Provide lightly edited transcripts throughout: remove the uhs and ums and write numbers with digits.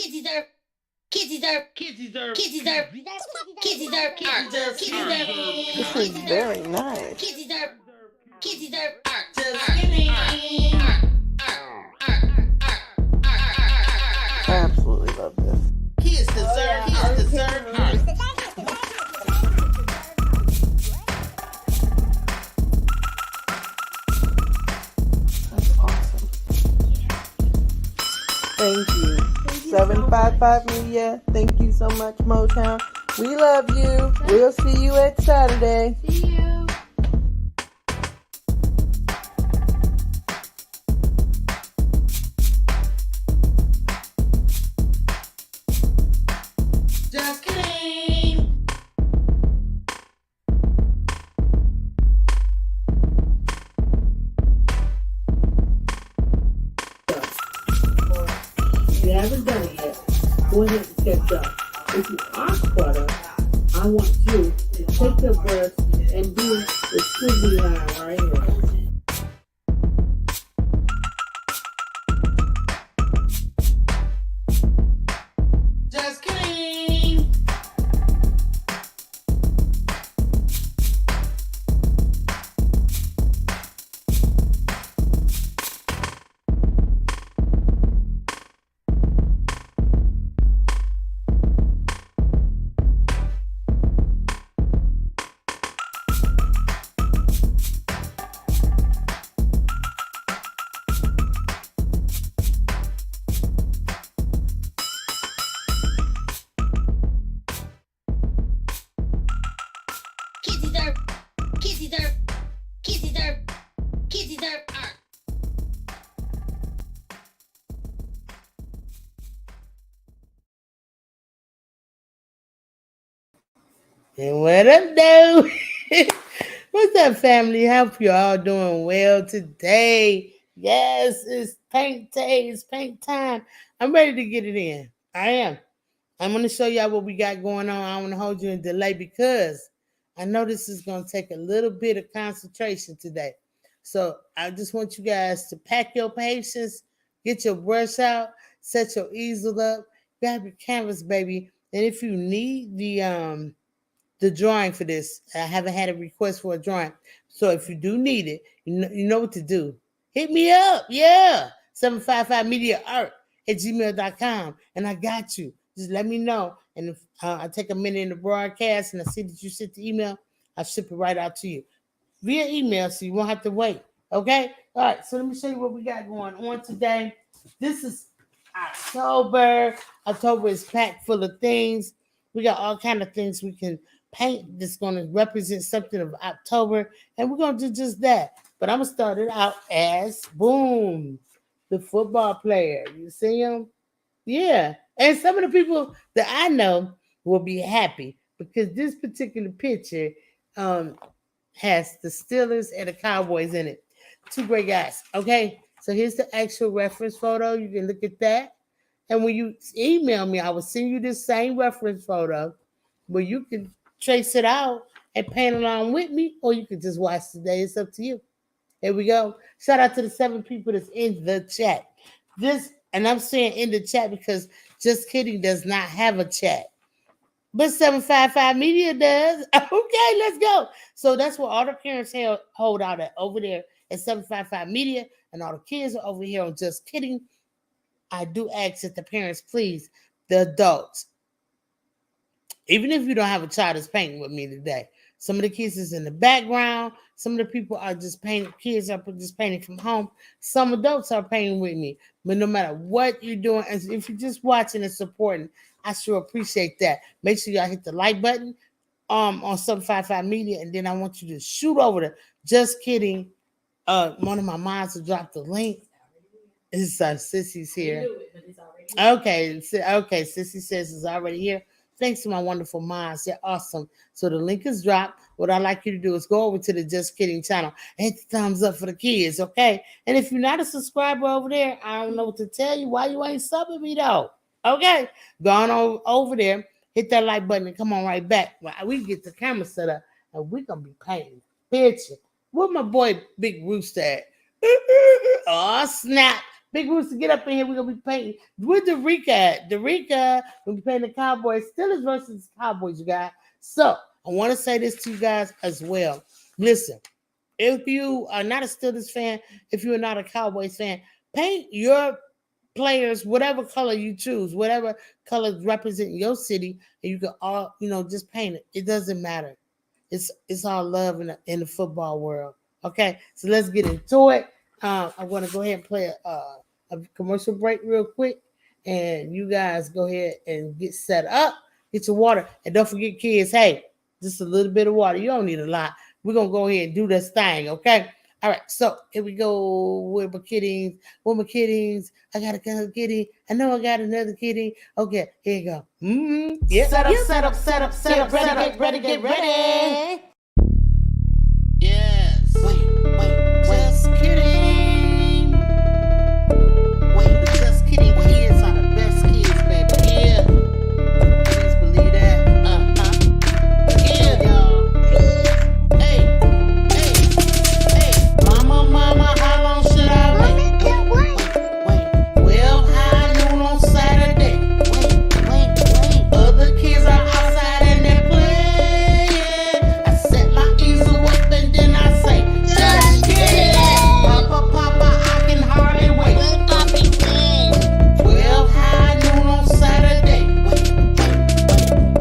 Kids deserve. Kids deserve. Kids deserve. Kids deserve. Kids deserve. Kids deserve. Kids deserve. This is very nice. Kids deserve. Kids deserve. I absolutely love this. Kids deserve. Kids deserve. That's awesome. Thank you. 755 Media. Thank you so much, Motown. We love you. We'll see you at Saturday. See you. Just kidding. If you haven't done it yet, go ahead and catch up. If you are caught up, I want you to take your brush and do the squiggly line right here. Just kidding. Kids deserve. Kids deserve. Kids deserve. Kids deserve art. And what up, though? What's up, family? Hope you all doing well today. Yes, it's paint day. It's paint time. I'm ready to get it in. I am. I'm going to show y'all what we got going on. I don't want to hold you in delay because I know this is going to take a little bit of concentration today. So I just want you guys to pack your patience, get your brush out, set your easel up, grab your canvas, baby. And if you need the drawing for this, I haven't had a request for a drawing. So if you do need it, you know what to do. Hit me up. Yeah. 755mediaart@gmail.com. And I got you. Just let me know. And if I take a minute in the broadcast and I see that you sent the email, I'll ship it right out to you via email so you won't have to wait. Okay? All right. So let me show you what we got going on today. This is October. October is packed full of things. We got all kind of things we can paint that's going to represent something of October. And we're going to do just that. But I'm going to start it out as, boom, the football player. You see him? Yeah. And some of the people that I know will be happy because this particular picture has the Steelers and the Cowboys in it. Two great guys. Okay. So here's the actual reference photo. You can look at that. And when you email me, I will send you this same reference photo where you can trace it out and paint along with me, or you can just watch today. It's up to you. Here we go. Shout out to the 7 people that's in the chat. And I'm saying in the chat because Just Kidding does not have a chat. But 755 Media does. Okay, let's go. So that's where all the parents hold out at over there at 755 Media, and all the kids are over here on Just Kidding. I do ask that the parents, please, the adults, even if you don't have a child that's painting with me today, some of the kids is in the background. Some of the people are just painting, kids are just painting from home. Some adults are painting with me. But no matter what you're doing, and if you're just watching and supporting, I sure appreciate that. Make sure y'all hit the like button on 755 Media, and then I want you to shoot over to Just Kidding. One of my moms will drop the link. It's Sissy's here. Okay, Sissy says it's already here. Thanks to my wonderful moms. They're awesome. So the link is dropped. What I'd like you to do is go over to the Just Kidding channel and hit the thumbs up for the kids, okay? And if you're not a subscriber over there, I don't know what to tell you. Why you ain't subbing me, though? Okay? Go on over there. Hit that like button and come on right back. We get the camera set up, and we're going to be painting picture. Where my boy Big Rooster at? Oh, snap. Big Rooster, get up in here. We're gonna be painting. Where's Derica at? Derica will be painting the Cowboys. Steelers versus Cowboys, you guys. So I want to say this to you guys as well. Listen, if you are not a Steelers fan, if you're not a Cowboys fan, paint your players whatever color you choose, whatever color represent your city, and you can all, just paint it. It doesn't matter. It's all love in the football world. Okay, so let's get into it. I want to go ahead and play a commercial break real quick, and you guys go ahead and get set up. Get your water, and don't forget, kids. Hey, just a little bit of water. You don't need a lot. We're gonna go ahead and do this thing. Okay. All right, so here we go with my kittings. With my kittings, I got another kitty. I know I got another kitty. Okay, here you go. Yep. Set up, set up, set up, set up, ready, get ready, get ready. Yes. Wait, just kidding. Wait, just kidding. Kids are the best kids, baby. Yeah. Please believe that. Yeah, y'all. Mama, how long should I wait? Wait. Well, high noon on Saturday. Wait. Other kids are outside and they're playing. I set my easel up and then I say, just kidding. Papa, I can hardly wait. Well, high noon on Saturday. Wait.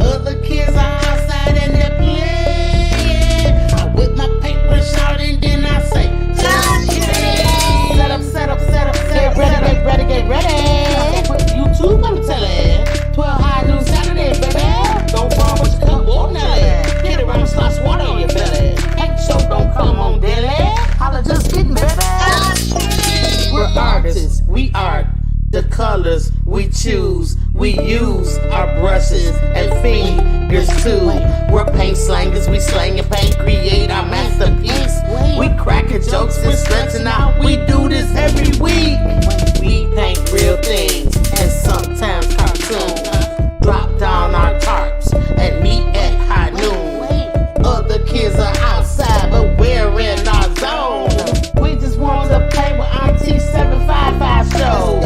Other kids are outside and they're playing. I whip my paintbrush out and then I say, Set up, get ready. YouTube, I'm telling. 12 high noon Saturday, baby. Don't fall with your cup, ordinary. Get around and slosh water on your belly. Paint show don't come on daily. Holla, just kidding, baby. We're artists, we art. The colors we choose, we use our brushes and fingers too. We're paint slangers, we slang and paint, create our masterpiece. We cracking jokes and stretching out, we do this every week. We paint real things and sometimes cartoons. Drop down our tarps and meet at high noon. Other kids are outside, but we're in our zone. We just want to paint with Auntie 755 shows.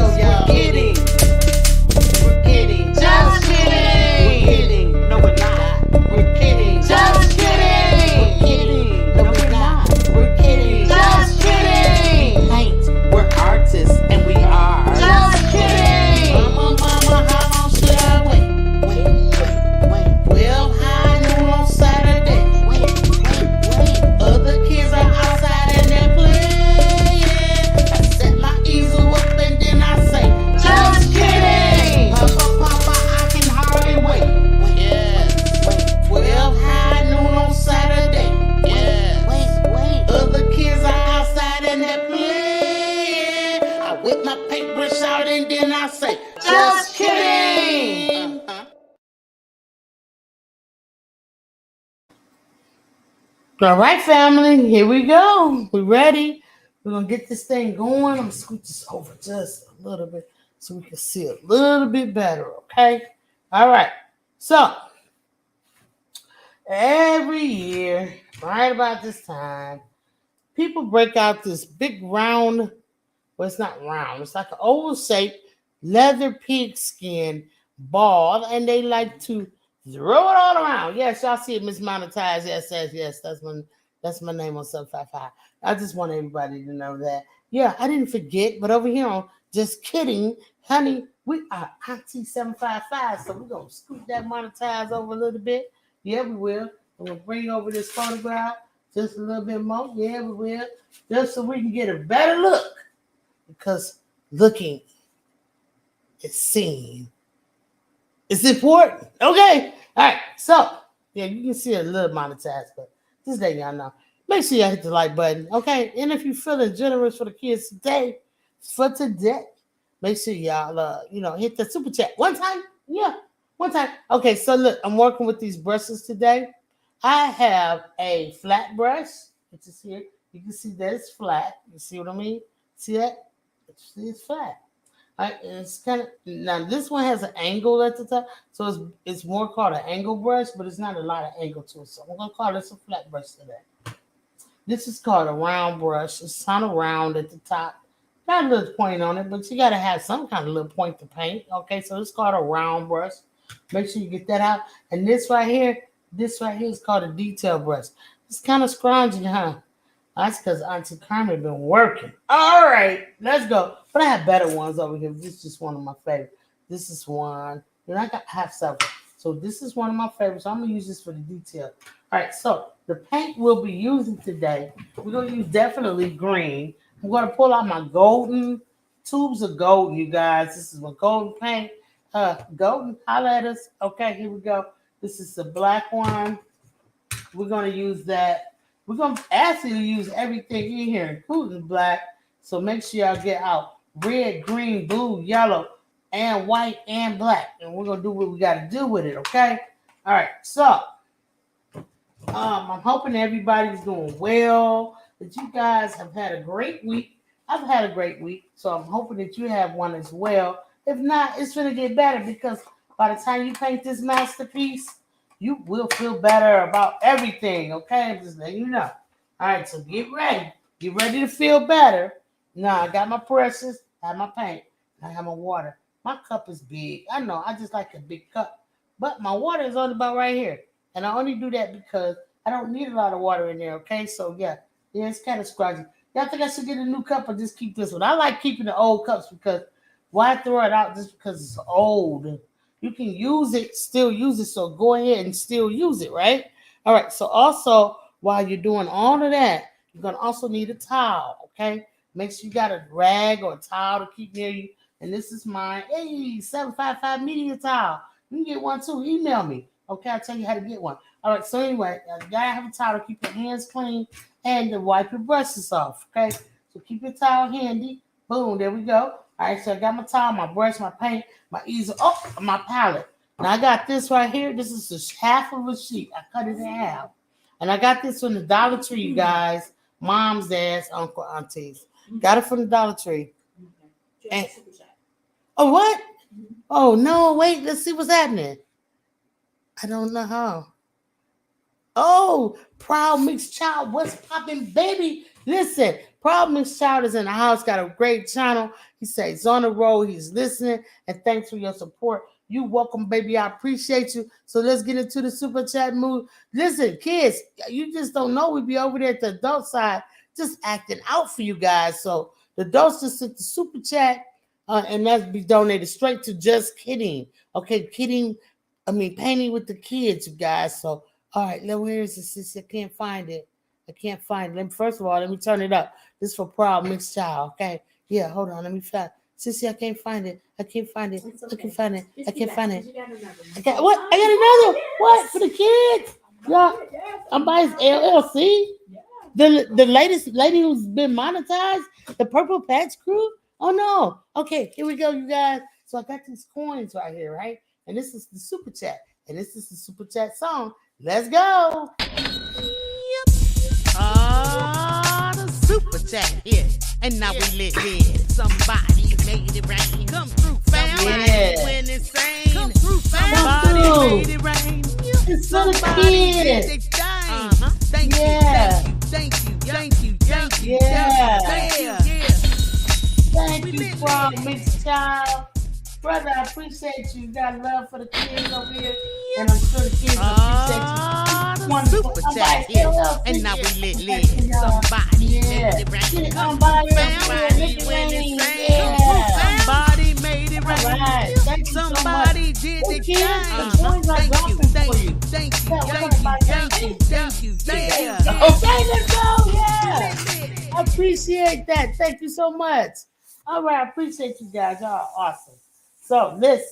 We're kidding. Just kidding. We're kidding. No, we're not. We're kidding. Just kidding. We're kidding. No, we're not. We're kidding. Just kidding. Paint. We're artists and we are. Just kidding. Mama, how long should I wait? Well, high noon on Saturday. Wait. Other kids are outside and they're playing. I set my easel up and then I say, just kidding. Papa, I can hardly wait. Yes. Well, high noon on Saturday. Yes. Other kids are outside and they're playing. I whip my paintbrush out and then I say, just kidding. All right, family, here we go. We ready? We're gonna get this thing going. I'm gonna scoot this over just a little bit so we can see a little bit better, okay? All right. So every year, right about this time, people break out this big round, well, it's not round, it's like an oval shaped leather pigskin ball, and they like to throw it all around. Yes, y'all see it, Miss Monetized. Yes. That's my name on 755. I just want everybody to know that. Yeah, I didn't forget, but over here on Just Kidding, honey, we are Auntie 755, so we're gonna scoot that monetize over a little bit. Yeah, we will. We're gonna bring over this photograph just a little bit more. Yeah, we will. Just so we can get a better look. Because looking is seen. It's important. Okay. All right. So, yeah, you can see a little monetized, but just let y'all know. Make sure y'all hit the like button. Okay. And if you're feeling generous for the kids today, make sure y'all, hit the super chat. One time. Yeah. One time. Okay. So, look, I'm working with these brushes today. I have a flat brush, which is here. You can see that it's flat. You see what I mean? See that? It's flat. All right, it's kind of, now this one has an angle at the top, so it's more called an angle brush, but it's not a lot of angle to it. So I'm gonna call this a flat brush today. This is called a round brush. It's kind of round at the top, Got a little point on it, but you gotta have some kind of little point to paint. Okay, so it's called a round brush. Make sure you get that out. And this right here is called a detail brush. It's kind of scroungy, huh? That's because Auntie Carmen been working. All right, let's go. But I have better ones over here. This is just one of my favorites. This is one. And I have several. So this is one of my favorites. So I'm going to use this for the detail. All right, so the paint we'll be using today, we're going to use definitely green. I'm going to pull out my golden tubes of gold, you guys. This is my golden paint. Golden highlighters. Okay, here we go. This is the black one. We're going to use that. We're going to actually use everything in here, including black. So make sure y'all get out red, green, blue, yellow, and white, and black. And we're going to do what we got to do with it, okay? All right, so I'm hoping everybody's doing well, that you guys have had a great week. I've had a great week, so I'm hoping that you have one as well. If not, it's going to get better because by the time you paint this masterpiece, you will feel better about everything, okay? I'm just letting you know. All right, so get ready. Get ready to feel better. Now, I got my brushes, I have my paint, I have my water. My cup is big. I know, I just like a big cup. But my water is only about right here. And I only do that because I don't need a lot of water in there, okay? So, yeah, it's kind of scratchy. Y'all think I should get a new cup or just keep this one? I like keeping the old cups because why throw it out just because it's old? You can use it, still use it, so go ahead and still use it, right? All right, so also, while you're doing all of that, you're going to also need a towel, okay? Make sure you got a rag or a towel to keep near you. And this is mine. Hey, 755 media towel. You can get one too. Email me. Okay, I'll tell you how to get one. All right, so anyway, you gotta have a towel to keep your hands clean and to wipe your brushes off, okay? So keep your towel handy. Boom, there we go. All right, so I got my towel, my brush, my paint, my easel, my palette. Now I got this right here. This is half of a sheet. I cut it in half. And I got this from the Dollar Tree, you guys. Moms, dads, uncle, aunties. Got it from the Dollar Tree. And, oh, what? Oh, no, wait, let's see what's happening. I don't know how. Oh, Proud Mixed Child, what's popping, baby? Listen, Proud Mixed Child is in the house, got a great channel. He says he's on the road, he's listening, and thanks for your support. You welcome, baby. I appreciate you. So let's get into the super chat mood. Listen, kids, you just don't know we be over there at the adult side just acting out for you guys. So the adults just sent the super chat, and that's be donated straight to Just Kidding. Okay, painting with the kids, you guys. So, all right, where is this? I can't find it. First of all, let me turn it up. This is for Proud Mixed Child, okay? Yeah, hold on. Let me find. Sissy, I can't find it. I can't find it. I got what? I got another. What for the kids? Y'all, I'm by LLC. The latest lady who's been monetized, the Purple Patch Crew. Oh no. Okay, here we go, you guys. So I got these coins right here, right? And this is the super chat. And this is the super chat song. Let's go. The super chat here. And now we lit in. Somebody made it rain. Come through, fam. Somebody went insane. Come through, fam. Somebody made it rain. It's somebody did it. Thank you. Thank you, Proud Mixed Child. Brother, I appreciate you. You got love for the kids over here. And I'm sure the kids appreciate you. Wonderful. Super chat here. And now we lit. Somebody made it rain. Somebody made it rain. Right. Somebody did it. Thank you. Yeah. Okay, let's go. Yeah. I appreciate that. Thank you so much. All right, I appreciate you guys. Y'all are awesome. So, listen,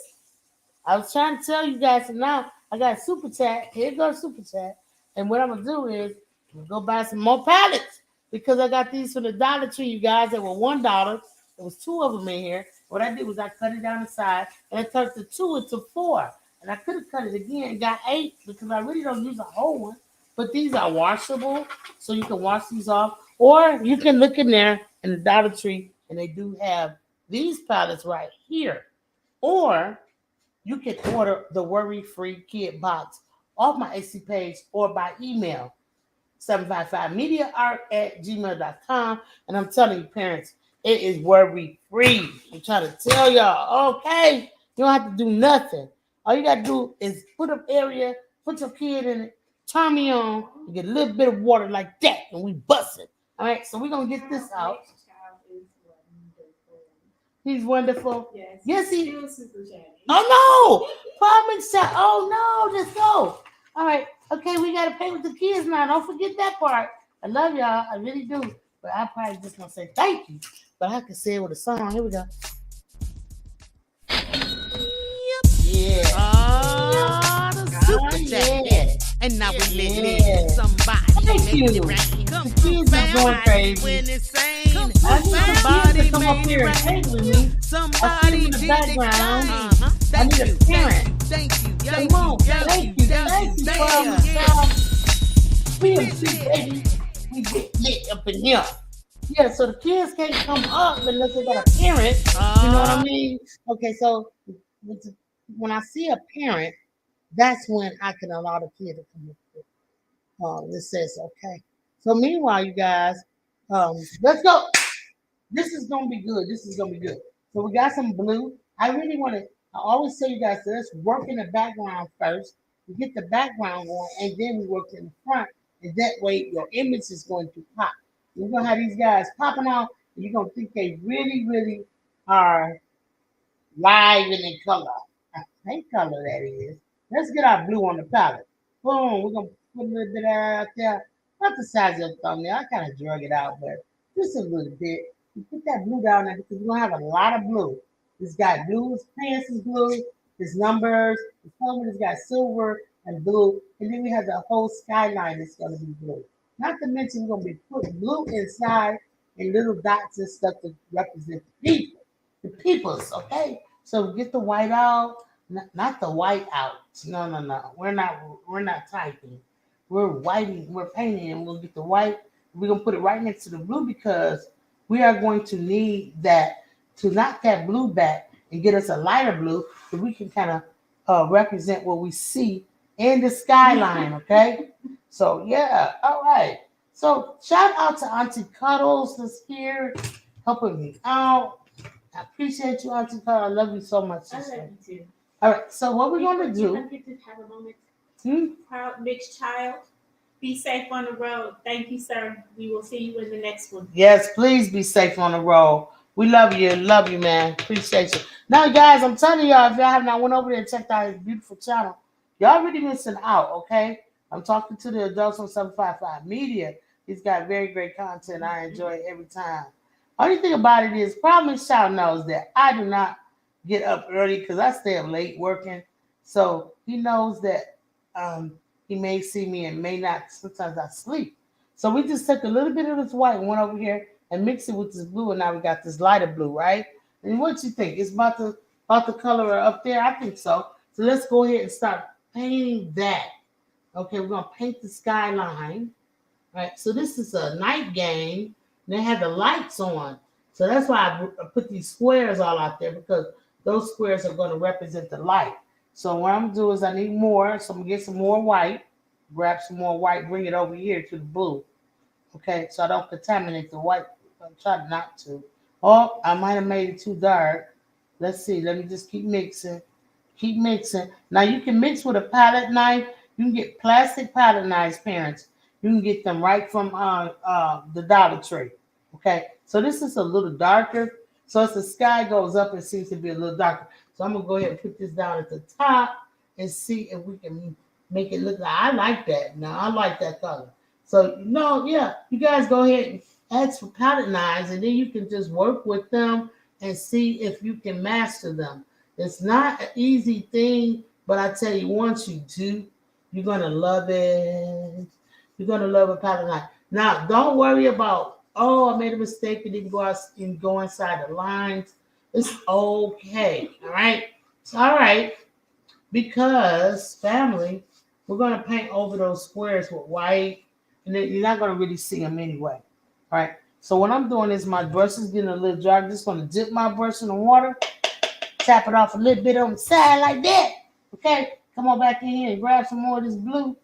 I was trying to tell you guys, and now I got super chat. Here goes super chat. And what I'm going to do is go buy some more palettes because I got these from the Dollar Tree, you guys, that were $1. There was 2 of them in here. What I did was I cut it down the side, and I turned the 2 into 4. And I could have cut it again and got 8 because I really don't use a whole one. But these are washable, so you can wash these off. Or you can look in there in the Dollar Tree, and they do have these palettes right here. Or you can order the worry-free kid box off my Etsy page or by email, 755mediaart@gmail.com. And I'm telling you, parents, It is worry free. I'm trying to tell y'all, okay? You don't have to do nothing. All you gotta do is put up area, put your kid in it, turn me on, and get a little bit of water like that, and we bust it. All right, so we're gonna get this out. He's wonderful. Yes, he is. Oh no! Problem set. Oh no, let's go. All right, okay, we gotta pay with the kids now. Don't forget that part. I love y'all, I really do. But I probably just gonna say thank you. But I can say it with a song. Here we go. Yeah. Oh, the super jacket. And now we lit somebody. Thank you. Come The through, kids are going crazy. when it's sane. I need some kids to come up here and paint with me. Somebody in the did background. Uh-huh. I need a parent. Thank you. Come on, thank you. Baby. We get lit up in here. Yeah, so the kids can't come up unless they got a parent. You know what I mean? Okay, so when I see a parent, that's when I can allow the kid to come up. This says okay. So meanwhile, you guys, let's go. This is gonna be good. This is gonna be good. So we got some blue. I really want to. I always say, you guys, let's work in the background first. We get the background going, and then we work in the front. And that way, your image is going to pop. You're gonna have these guys popping out, and you're gonna think they really, really are live and in color. Paint color that is. Let's get our blue on the palette. Boom. We're gonna put a little bit out there. Not the size of the thumbnail. I kind of drug it out, but just a little bit. You put that blue down there because we're gonna have a lot of blue. It's got blue, his pants is blue, his numbers, his helmet has got silver and blue, and then we have the whole skyline that's gonna be blue. Not to mention we're gonna be putting blue inside and little dots and stuff to represent the people, the peoples, okay? So get the white out, not the white out. No. We're not typing. We're whiting, we're painting, and we'll get the white. We're gonna put it right next to the blue because we are going to need that to knock that blue back and get us a lighter blue so we can kind of represent what we see in the skyline, okay? So yeah, all right. So shout out to Auntie Cuddles that's here helping me out. I appreciate you, Auntie Cuddles. I love you so much. I love you too. All right, so what we're gonna do? I get to have a moment. Proud mixed child. Be safe on the road. Thank you, sir. We will see you in the next one. Yes, please be safe on the road. We love you, man. Appreciate you. Now, guys, I'm telling y'all, if y'all have not went over there and checked out his beautiful channel, y'all really missing out, okay? I'm talking to the adults on 755 Media. He's got very great content. I enjoy it every time. Only thing about it is, probably Child knows that I do not get up early because I stay up late working. So he knows that he may see me and may not. Sometimes I sleep. So we just took a little bit of this white and went over here and mixed it with this blue, and now we got this lighter blue, right? And what you think? It's about the color up there? I think so. So let's go ahead and start painting that. Okay, we're gonna paint the skyline. Right. So this is a night game. They have the lights on. So that's why I put these squares all out there because those squares are going to represent the light. So what I'm gonna do is I need more. So I'm gonna get some more white, grab some more white, bring it over here to the blue. Okay, so I don't contaminate the white. I'm trying not to. Oh, I might have made it too dark. Let's see. Let me just keep mixing. Keep mixing. Now you can mix with a palette knife. You can get plastic palette knives, parents. You can get them right from the Dollar Tree. Okay, so this is a little darker. So as the sky goes up, it seems to be a little darker. So I'm gonna go ahead and put this down at the top and see if we can make it look like. I like that. Now I like that color. So you guys go ahead and ask for palette knives, and then you can just work with them and see if you can master them. It's not an easy thing, but I tell you, once you do, you're gonna love it. You're gonna love a palette knife. Now, don't worry about, I made a mistake. It didn't go out and go inside the lines. It's okay. All right. It's all right. Because family, we're gonna paint over those squares with white, and then you're not gonna really see them anyway. All right. So what I'm doing is my brush is getting a little dry. I'm just gonna dip my brush in the water, tap it off a little bit on the side like that. Okay. Come on back in here and grab some more of this blue.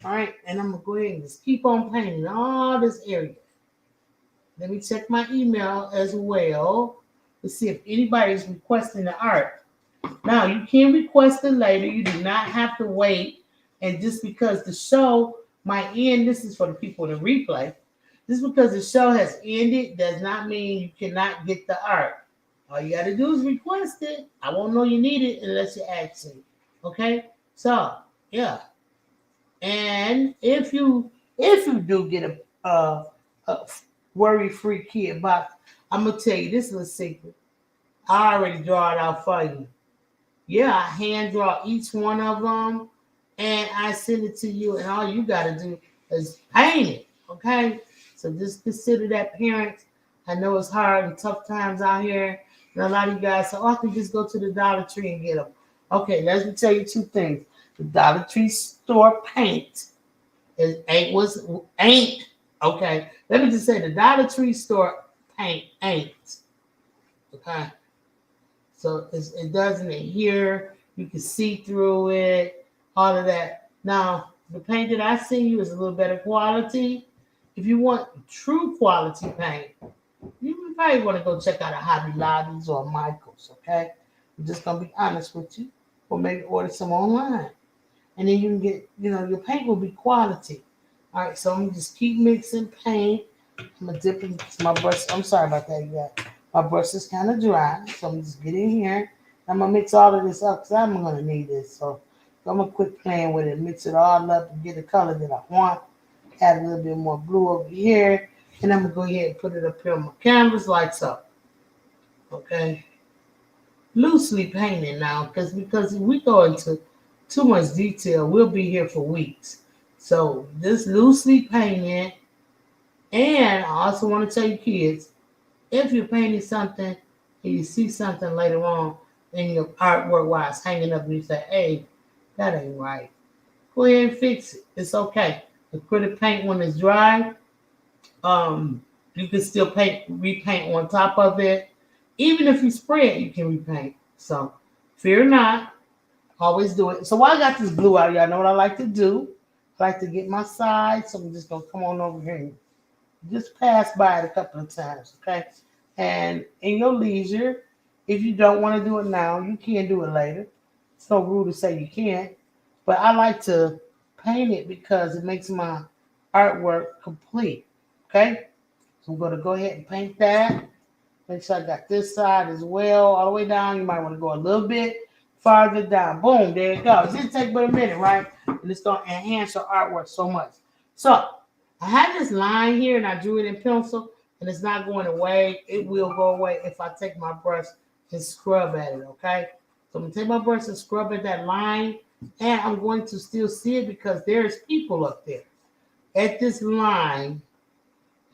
All right, and I'm gonna go ahead and just keep on painting all this area. Let me check my email as well to see if anybody's requesting the art. Now, you can request it later. You do not have to wait. And just because the show might end, this is for the people in the replay. Just because the show has ended does not mean you cannot get the art. All you got to do is request it. I won't know you need it unless you ask me. Okay? So, yeah. And if you do get a worry-free kit box, I'm gonna tell you this is a secret. I already draw it out for you. Yeah, I hand draw each one of them, and I send it to you. And all you gotta do is paint it. Okay, so just consider that, parents. I know it's hard and tough times out here, and a lot of you guys say, "Oh, I can just go to the Dollar Tree and get them." Okay, let me tell you two things. The Dollar Tree store paint ain't okay. Let me just say the Dollar Tree store paint ain't okay. So it doesn't adhere. You can see through it, all of that. Now the paint that I send you is a little better quality. If you want true quality paint, you probably want to go check out a Hobby Lobby's or Michael's. Okay, I'm just gonna be honest with you, or maybe order some online. And then you can get, your paint will be quality. All right, so I'm gonna just keep mixing paint. I'm gonna dip in my brush. I'm sorry about that, you guys. My brush is kind of dry, so I'm just getting here. I'm gonna mix all of this up because I'm gonna need this. So I'm gonna quit playing with it, mix it all up and get the color that I want. Add a little bit more blue over here, and I'm gonna go ahead and put it up here on my canvas like so. Okay, loosely painting now because we go into too much detail, we'll be here for weeks. So just loosely painting. And I also want to tell you kids, if you're painting something and you see something later on in your artwork while it's hanging up and you say, hey, that ain't right, go ahead and fix it. It's okay. Acrylic paint when it's dry, you can still repaint on top of it. Even if you spray it, you can repaint. So fear not. Always do it. So while I got this blue out, y'all know what I like to do. I like to get my side, so I'm just gonna come on over here and just pass by it a couple of times, okay? And in your leisure, if you don't want to do it now, you can do it later. It's no rule to say you can't, but I like to paint it because it makes my artwork complete, okay? So I'm gonna go ahead and paint that. Make sure I got this side as well, all the way down. You might want to go a little bit farther down. Boom, there it goes. It takes but a minute, right? And it's going to enhance your artwork so much. So I had this line here and I drew it in pencil and it's not going away. It will go away if I take my brush and scrub at it, okay? So I'm going to take my brush and scrub at that line and I'm going to still see it because there's people up there at this line,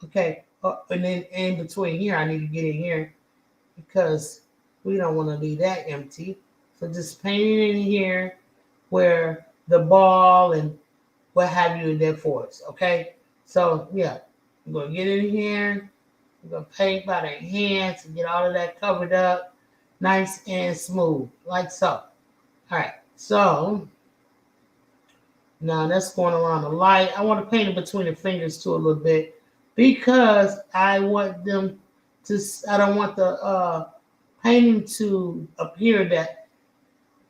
okay? And then in between here, I need to get in here because we don't want to leave that empty. So just paint it in here where the ball and what have you in there for us, okay? So, yeah, I'm going to get in here. I'm going to paint by the hands and get all of that covered up nice and smooth, like so. All right, so now that's going around the light. I want to paint it between the fingers too a little bit because I want them to, I don't want the painting to appear that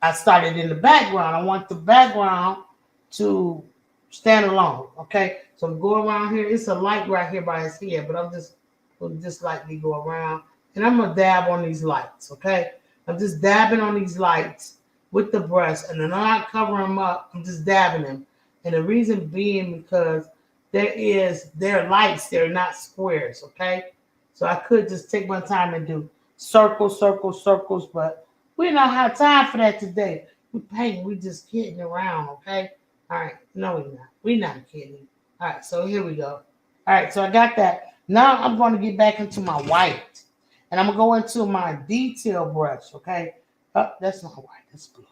I started in the background. I want the background to stand alone, okay? So I'm going around here. It's a light right here by his head, but I'm just going to just lightly go around. And I'm going to dab on these lights, okay? I'm just dabbing on these lights with the brush, and I'm not covering them up. I'm just dabbing them. And the reason being because they're lights. They're not squares, okay? So I could just take my time and do circles, circles, circles, but we don't have time for that today. We painting, we just kidding around, okay? All right, no, we're not. We're not kidding. All right, so here we go. All right, so I got that. Now I'm going to get back into my white. And I'm going to go into my detail brush, okay? That's not white, that's blue.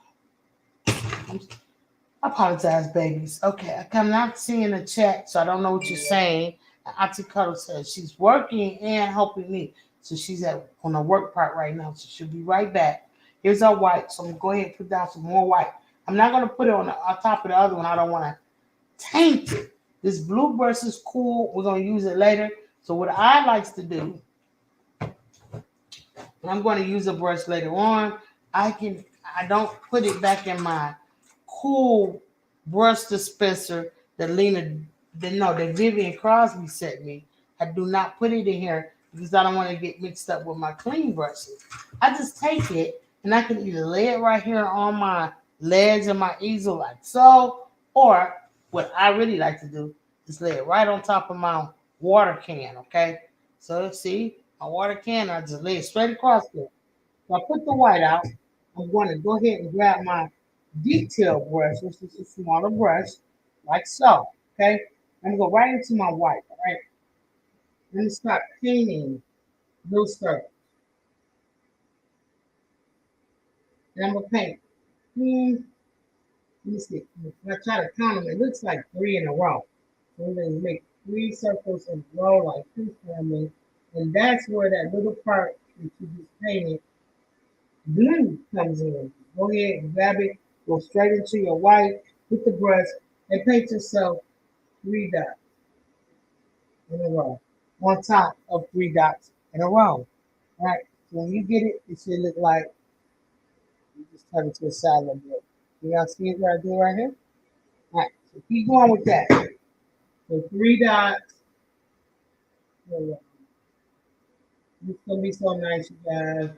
I apologize, babies. Okay, I'm not seeing the chat, so I don't know what you're saying. Auntie Cuddle says she's working and helping me. So she's on the work part right now, so she'll be right back. Here's our white, so I'm going to go ahead and put down some more white. I'm not going to put it on top of the other one. I don't want to taint it. This blue brush is cool. We're going to use it later. So what I like to do, and I'm going to use a brush later on, I don't put it back in my cool brush dispenser that that Vivian Crosby sent me. I do not put it in here because I don't want to get mixed up with my clean brushes. I just take it and I can either lay it right here on my ledge of my easel like so, or what I really like to do is lay it right on top of my water can, okay? So see, my water can, I just lay it straight across there. So I put the white out. I'm going to go ahead and grab my detail brush, which is a smaller brush, like so. Okay, I'm gonna go right into my white. All right, let me start painting little circles. And I'm gonna paint. Let me see. If I try to count them, it looks like 3 in a row. So we're gonna make 3 circles in a row like this for me, and that's where that little part that you just painted blue comes in. Go ahead and grab it, go straight into your white with the brush, and paint yourself 3 dots in a row on top of 3 dots in a row. All right. So when you get it, it should look like you just turn it to the side a little bit. You all see what I do right here? All right. So keep going with that. So 3 dots. It's gonna be so nice, you guys.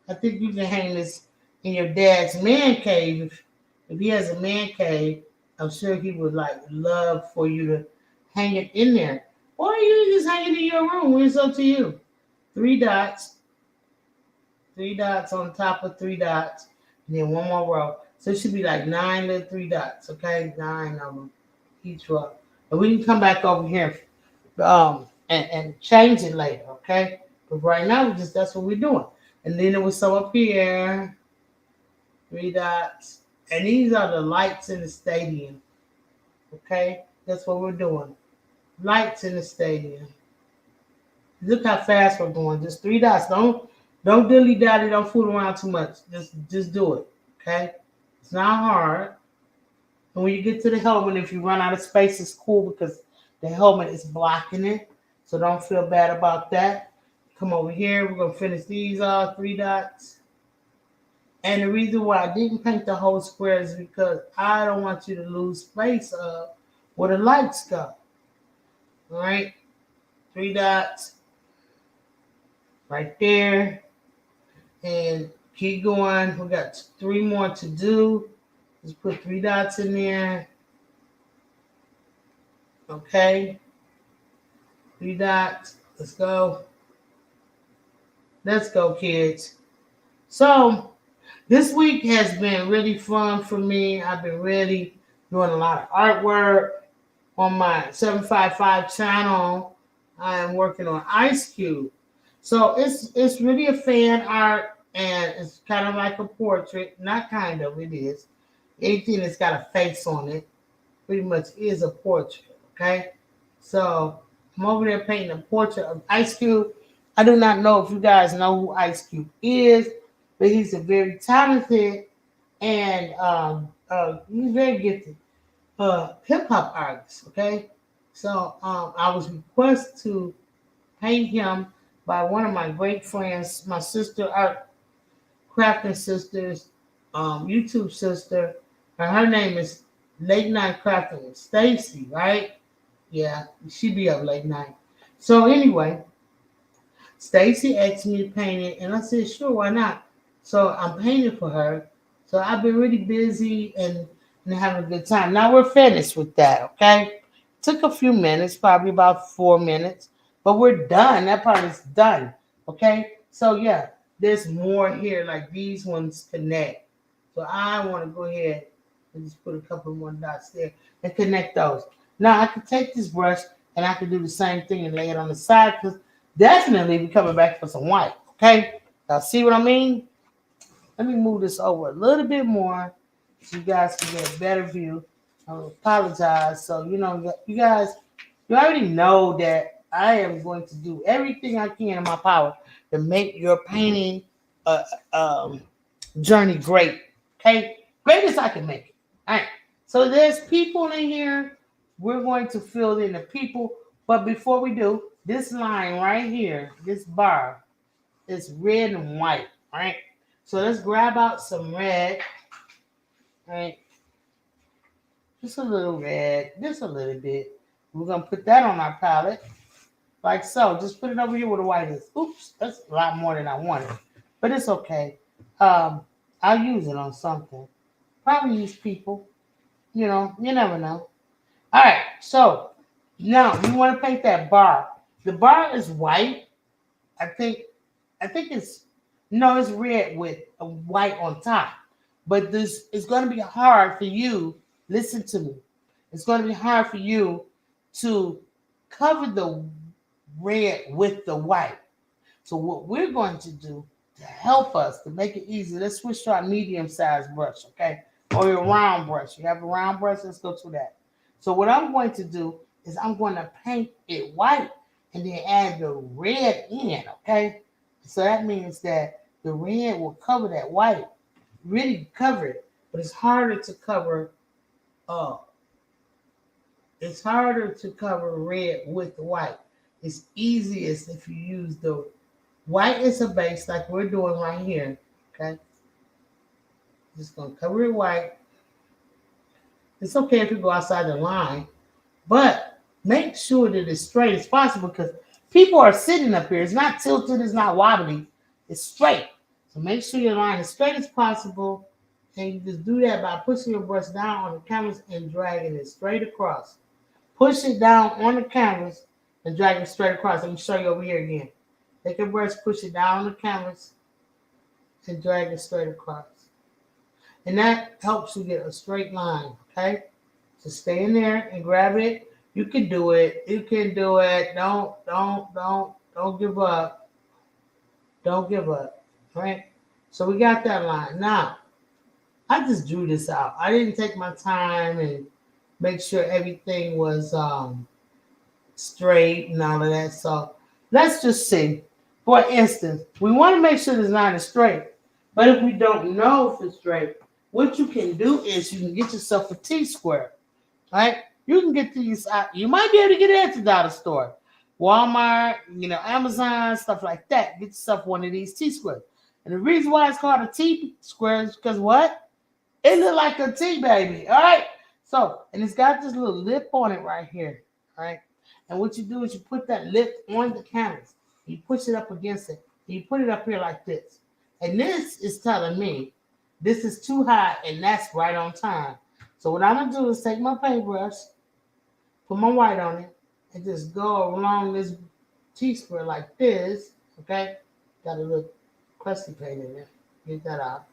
I think you can hang this in your dad's man cave. If he has a man cave, I'm sure he would love for you to hang it in there. Or you just hang it in your room. It's up to you. 3 dots. 3 dots on top of 3 dots. And then 1 more row. So it should be like 9 little 3 dots. Okay? 9 of them each row. And we can come back over here and change it later. Okay? But right now, that's what we're doing. And then it was some up here. 3 dots. And these are the lights in the stadium. Okay? That's what we're doing. Lights in the stadium. Look how fast we're going. Just 3 dots. Don't dilly-dally. Don't fool around too much. Just do it. Okay? It's not hard. And when you get to the helmet, if you run out of space, it's cool because the helmet is blocking it. So don't feel bad about that. Come over here. We're going to finish these all 3 dots. And the reason why I didn't paint the whole square is because I don't want you to lose space of where the lights go. All right. 3 dots. Right there. And keep going. We got 3 more to do. Just put 3 dots in there. Okay. 3 dots. Let's go. Let's go, kids. So this week has been really fun for me. I've been really doing a lot of artwork on my 755 channel. I am working on Ice Cube. So it's really a fan art, and it's kind of like a portrait. Not kind of, it is. Anything that's got a face on it pretty much is a portrait, okay? So I'm over there painting a portrait of Ice Cube. I do not know if you guys know who Ice Cube is, but he's a very talented and he's very gifted hip-hop artist, okay? So I was requested to paint him by one of my great friends, my sister, art crafting sisters, YouTube sister, and her name is Late Night Crafting with Stacy, right? Yeah, she be up late night. So anyway, Stacy asked me to paint it, and I said, sure, why not? So I'm painting for her. So I've been really busy and having a good time. Now we're finished with that, okay? Took a few minutes, probably about 4 minutes, but we're done. That part is done, okay? So yeah, there's more here, like these ones connect. So I want to go ahead and just put a couple more dots there and connect those. Now I could take this brush and I could do the same thing and lay it on the side because definitely be coming back for some white, okay? Y'all see what I mean? Let me move this over a little bit more so you guys can get a better view. I apologize. So, you guys, you already know that I am going to do everything I can in my power to make your painting journey great, okay? Great as I can make it. All right. So there's people in here. We're going to fill in the people. But before we do, this line right here, this bar, is red and white, right? So let's grab out some red, right? Just a little red, just a little bit. We're gonna put that on our palette, like so. Just put it over here where the white is. Oops, that's a lot more than I wanted, but it's okay. I'll use it on something. Probably use people. You know, you never know. All right, so now we want to paint that bar. The bar is white. I think it's no, it's red with a white on top. But this is going to be hard for you. Listen to me. It's going to be hard for you to cover the red with the white. So what we're going to do to help us to make it easy, let's switch to our medium-sized brush, okay? Or your round brush. You have a round brush, let's go to that. So what I'm going to do is I'm going to paint it white and then add the red in, okay? So that means that the red will cover that white, really cover it, but it's harder to cover red with the white. It's easiest if you use the white as a base like we're doing right here, okay? Just gonna cover it white. It's okay if you go outside the line, but make sure that it's straight as possible because people are sitting up here. It's not tilted, it's not wobbly, it's straight. So make sure your line is straight as possible, and you just do that by pushing your brush down on the canvas and dragging it straight across. Push it down on the canvas and drag it straight across. Let me show you over here again. Take your brush, push it down on the canvas, and drag it straight across. And that helps you get a straight line, okay? So stay in there and grab it. You can do it. You can do it. Don't give up. Don't give up, right? So we got that line. Now, I just drew this out. I didn't take my time and make sure everything was straight and all of that. So let's just see. For instance, we want to make sure this line is straight. But if we don't know if it's straight, what you can do is you can get yourself a T-square, right? You can get these out. You might be able to get it at the dollar store, Walmart, Amazon, stuff like that. Get yourself one of these T-squares. And the reason why it's called a T-square is because what? It looks like a T, baby, all right? So, and it's got this little lip on it right here, all right? And what you do is you put that lip on the canvas. You push it up against it. And you put it up here like this. And this is telling me this is too high and that's right on time. So what I'm going to do is take my paintbrush, put my white on it, and just go along this T-square like this, okay? Got a little crusty paint in there. Get that out.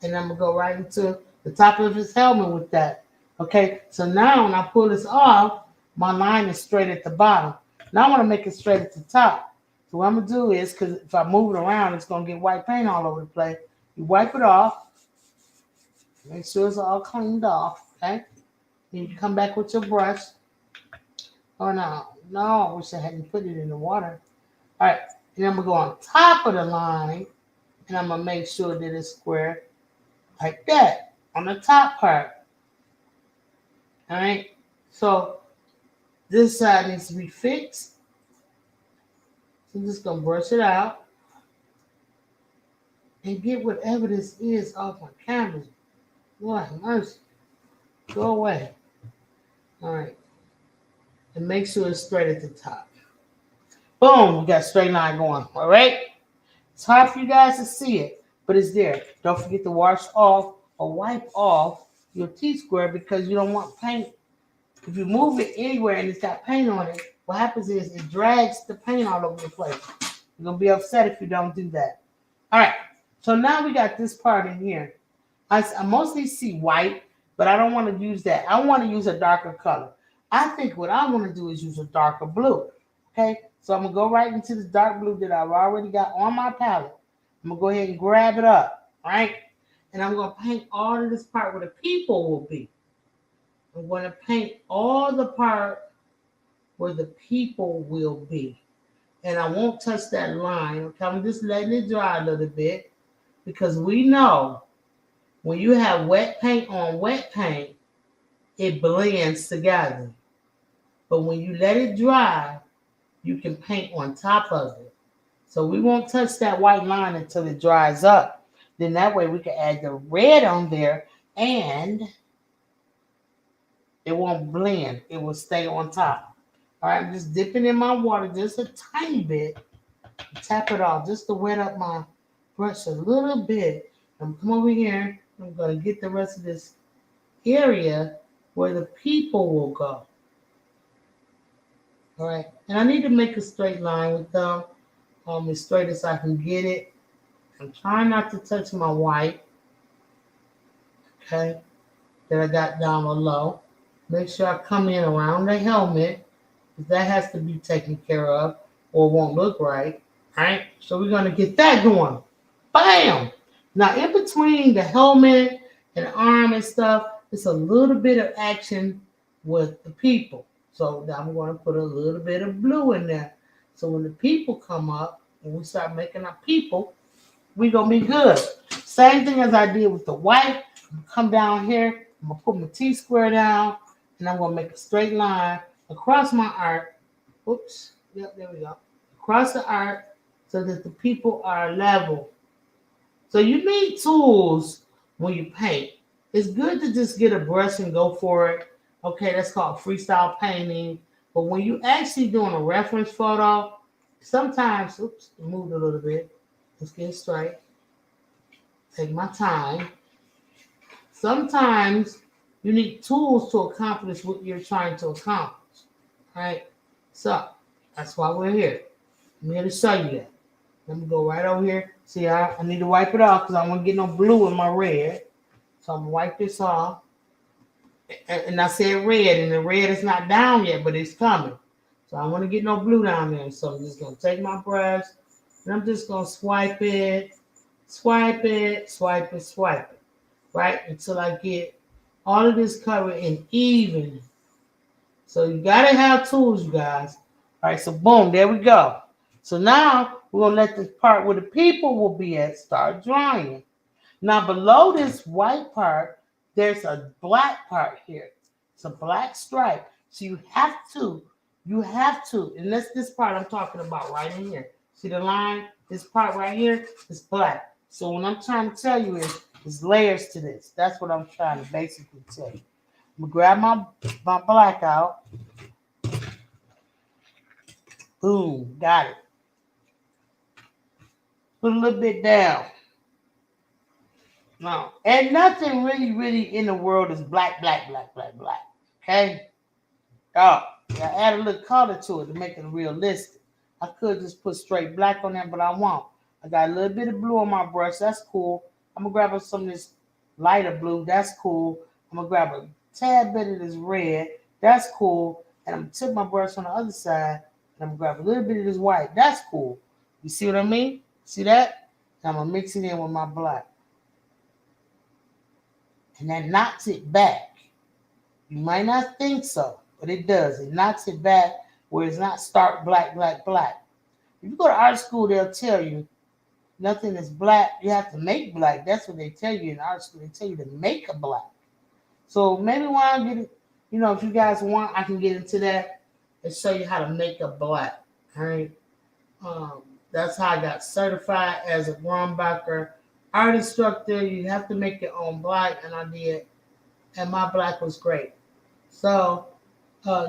And I'm going to go right into the top of his helmet with that, okay? So now when I pull this off, my line is straight at the bottom. Now I want to make it straight at the top. So what I'm going to do is, because if I move it around, it's going to get white paint all over the place. You wipe it off. Make sure it's all cleaned off, okay? Then you come back with your brush. Oh, no, I wish I hadn't put it in the water. All right, and I'm going to go on top of the line, and I'm going to make sure that it's square like that on the top part. All right, so this side needs to be fixed. So I'm just going to brush it out and get whatever this is off my canvas. Lord have mercy. Go away. All right. And make sure it's straight at the top. Boom. We got a straight line going. All right. It's hard for you guys to see it, but it's there. Don't forget to wash off or wipe off your T-square because you don't want paint. If you move it anywhere and it's got paint on it, what happens is it drags the paint all over the place. You're going to be upset if you don't do that. All right. So now we got this part in here. I mostly see white, but I don't want to use that. I want to use a darker color. I think what I want to do is use a darker blue. Okay, so I'm going to go right into this dark blue that I've already got on my palette. I'm going to go ahead and grab it up, all right? And I'm going to paint all of this part where the people will be. I'm going to paint all the part where the people will be. And I won't touch that line. Okay, I'm just letting it dry a little bit because we know when you have wet paint on wet paint, it blends together. But when you let it dry, you can paint on top of it. So we won't touch that white line until it dries up. Then that way we can add the red on there and it won't blend. It will stay on top. All right, I'm just dipping in my water just a tiny bit. Tap it off just to wet up my brush a little bit. I'm come over here. I'm going to get the rest of this area where the people will go. All right, and I need to make a straight line with them. As straight as I can get it. I'm trying not to touch my white. Okay, that I got down below. Make sure I come in around the helmet. That has to be taken care of or it won't look right. All right, so we're going to get that going. Bam! Now, in between the helmet and the arm and stuff, it's a little bit of action with the people. So now I'm going to put a little bit of blue in there. So when the people come up and we start making our people, we're going to be good. Same thing as I did with the white. I'm come down here. I'm going to put my T-square down. And I'm going to make a straight line across my art. Oops. Yep, there we go. Across the art so that the people are level. So you need tools when you paint. It's good to just get a brush and go for it. Okay, that's called freestyle painting. But when you actually doing a reference photo, sometimes, oops, it moved a little bit. Let's get it straight. Take my time. Sometimes you need tools to accomplish what you're trying to accomplish. All right? So that's why we're here. I'm here to show you that. Let me go right over here. See, I need to wipe it off because I don't want to get no blue in my red. So I'm going to wipe this off. And I said red, and the red is not down yet, but it's coming. So I want to get no blue down there. So I'm just going to take my brush, and I'm just going to swipe it, swipe it, swipe it, swipe it, right? Until I get all of this covered and even. So you got to have tools, you guys. All right, so boom, there we go. So now we're going to let this part where the people will be at start drying. Now below this white part, there's a black part here. It's a black stripe. So you have to, and that's this part I'm talking about right in here. See the line? This part right here is black. So what I'm trying to tell you is there's layers to this. That's what I'm trying to basically tell you. I'm going to grab my black out. Boom, got it. Put a little bit down. No, and nothing really in the world is black. Okay? Oh, I add a little color to it to make it realistic. I could just put straight black on there, but I won't. I got a little bit of blue on my brush. That's cool. I'm going to grab some of this lighter blue. That's cool. I'm going to grab a tad bit of this red. That's cool. And I'm going to tip my brush on the other side. And I'm going to grab a little bit of this white. That's cool. You see what I mean? See that? And I'm going to mix it in with my black. And that knocks it back. You might not think so, but it does. It knocks it back where it's not stark black. If you go to art school, they'll tell you nothing is black. You have to make black. That's what they tell you in art school. They tell you to make a black. So maybe when I get it, if you guys want, I can get into that and show you how to make a black. All right. That's how I got certified as a Grumbacher art instructor. You have to make your own black, and I did, and my black was great. So,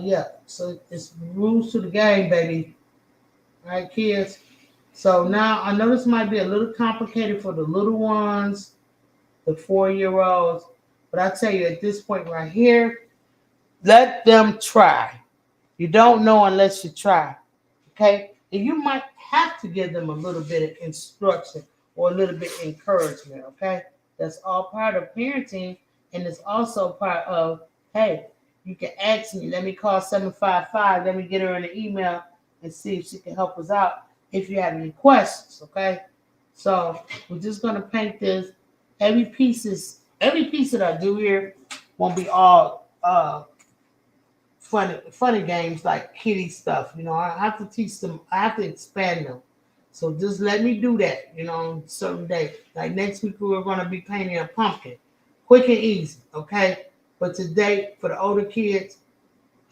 yeah. So it's rules to the game, baby. All right, kids. So now I know this might be a little complicated for the little ones, the 4-year-olds, but I tell you at this point right here, let them try. You don't know unless you try. Okay, and you might have to give them a little bit of instruction or a little bit of encouragement, okay? That's all part of parenting, and it's also part of, hey, you can ask me, let me call 755, let me get her in an email and see if she can help us out if you have any questions, okay? So we're just gonna paint this. Every piece that I do here won't be all funny games like kitty stuff. I have to teach them, I have to expand them. So just let me do that, on certain days. Like next week, we're going to be painting a pumpkin. Quick and easy, okay? But today, for the older kids,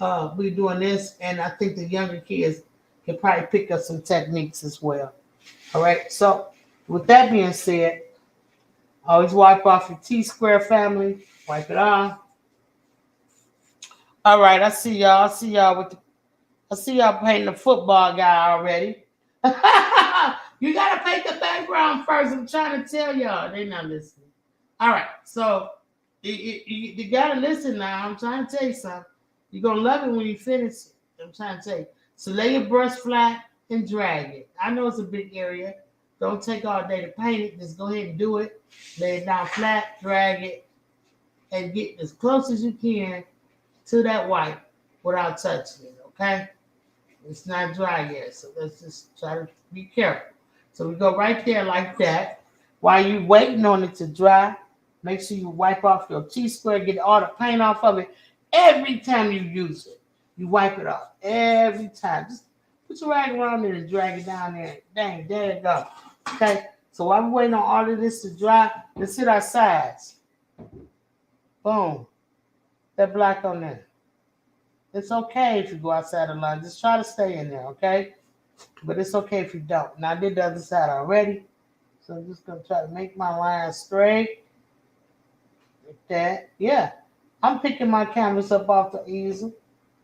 we're doing this. And I think the younger kids can probably pick up some techniques as well. All right. So with that being said, always wipe off your T-square family. Wipe it off. All right. I see y'all. I see y'all painting the football guy already. You gotta paint the background first. I'm trying to tell y'all. They not listening. All right. So you gotta listen now. I'm trying to tell you something. You're gonna love it when you finish it. I'm trying to tell you. So lay your brush flat and drag it. I know it's a big area. Don't take all day to paint it. Just go ahead and do it. Lay it down flat, drag it, and get as close as you can to that white without touching it, okay? It's not dry yet, so let's just try to be careful. So we go right there like that. While you're waiting on it to dry, make sure you wipe off your T-square, get all the paint off of it. Every time you use it, you wipe it off. Every time. Just put your rag around it and drag it down there. Dang, there you go. Okay, so while we're waiting on all of this to dry, let's hit our sides. Boom. That black on there. It's okay if you go outside the line. Just try to stay in there, okay? But it's okay if you don't. Now, I did the other side already. So I'm just going to try to make my line straight. Like that. Yeah. I'm picking my canvas up off the easel.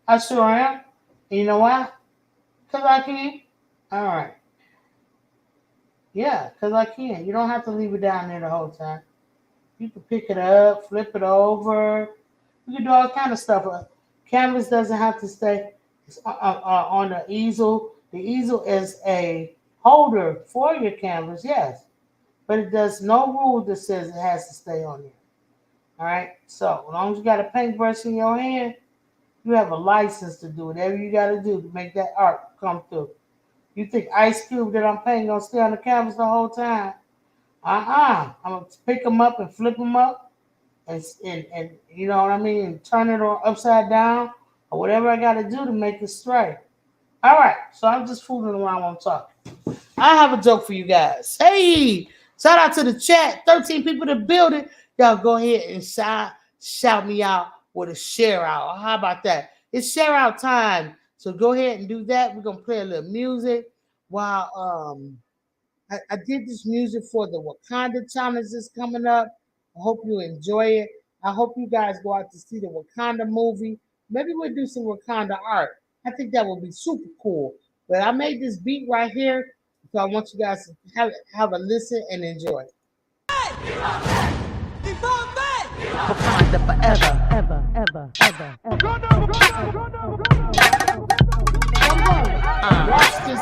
I sure am. And you know why? Because I can. All right. Yeah, because I can. You don't have to leave it down there the whole time. You can pick it up, flip it over. You can do all kind of stuff. Canvas doesn't have to stay on the easel. The easel is a holder for your canvas, yes. But it does no rule that says it has to stay on there. All right? So as long as you got a paintbrush in your hand, you have a license to do whatever you got to do to make that art come through. You think Ice Cube that I'm painting gonna stay on the canvas the whole time? I'm gonna pick them up and flip them up, and you know what I mean, and turn it upside down or whatever I gotta do to make it straight. All right, so I'm just fooling around when I'm talking. I have a joke for you guys. Hey, shout out to the chat. 13 people in the building. Y'all go ahead and shout me out with a share out. How about that? It's share out time. So go ahead and do that. We're gonna play a little music while I did this music for the Wakanda challenge that's coming up. I hope you enjoy it. I hope you guys go out to see the Wakanda movie. Maybe we'll do some Wakanda art. I think that would be super cool. But I made this beat right here, so I want you guys to have a listen and enjoy. Wakanda forever, ever, ever, ever, ever. Watch this.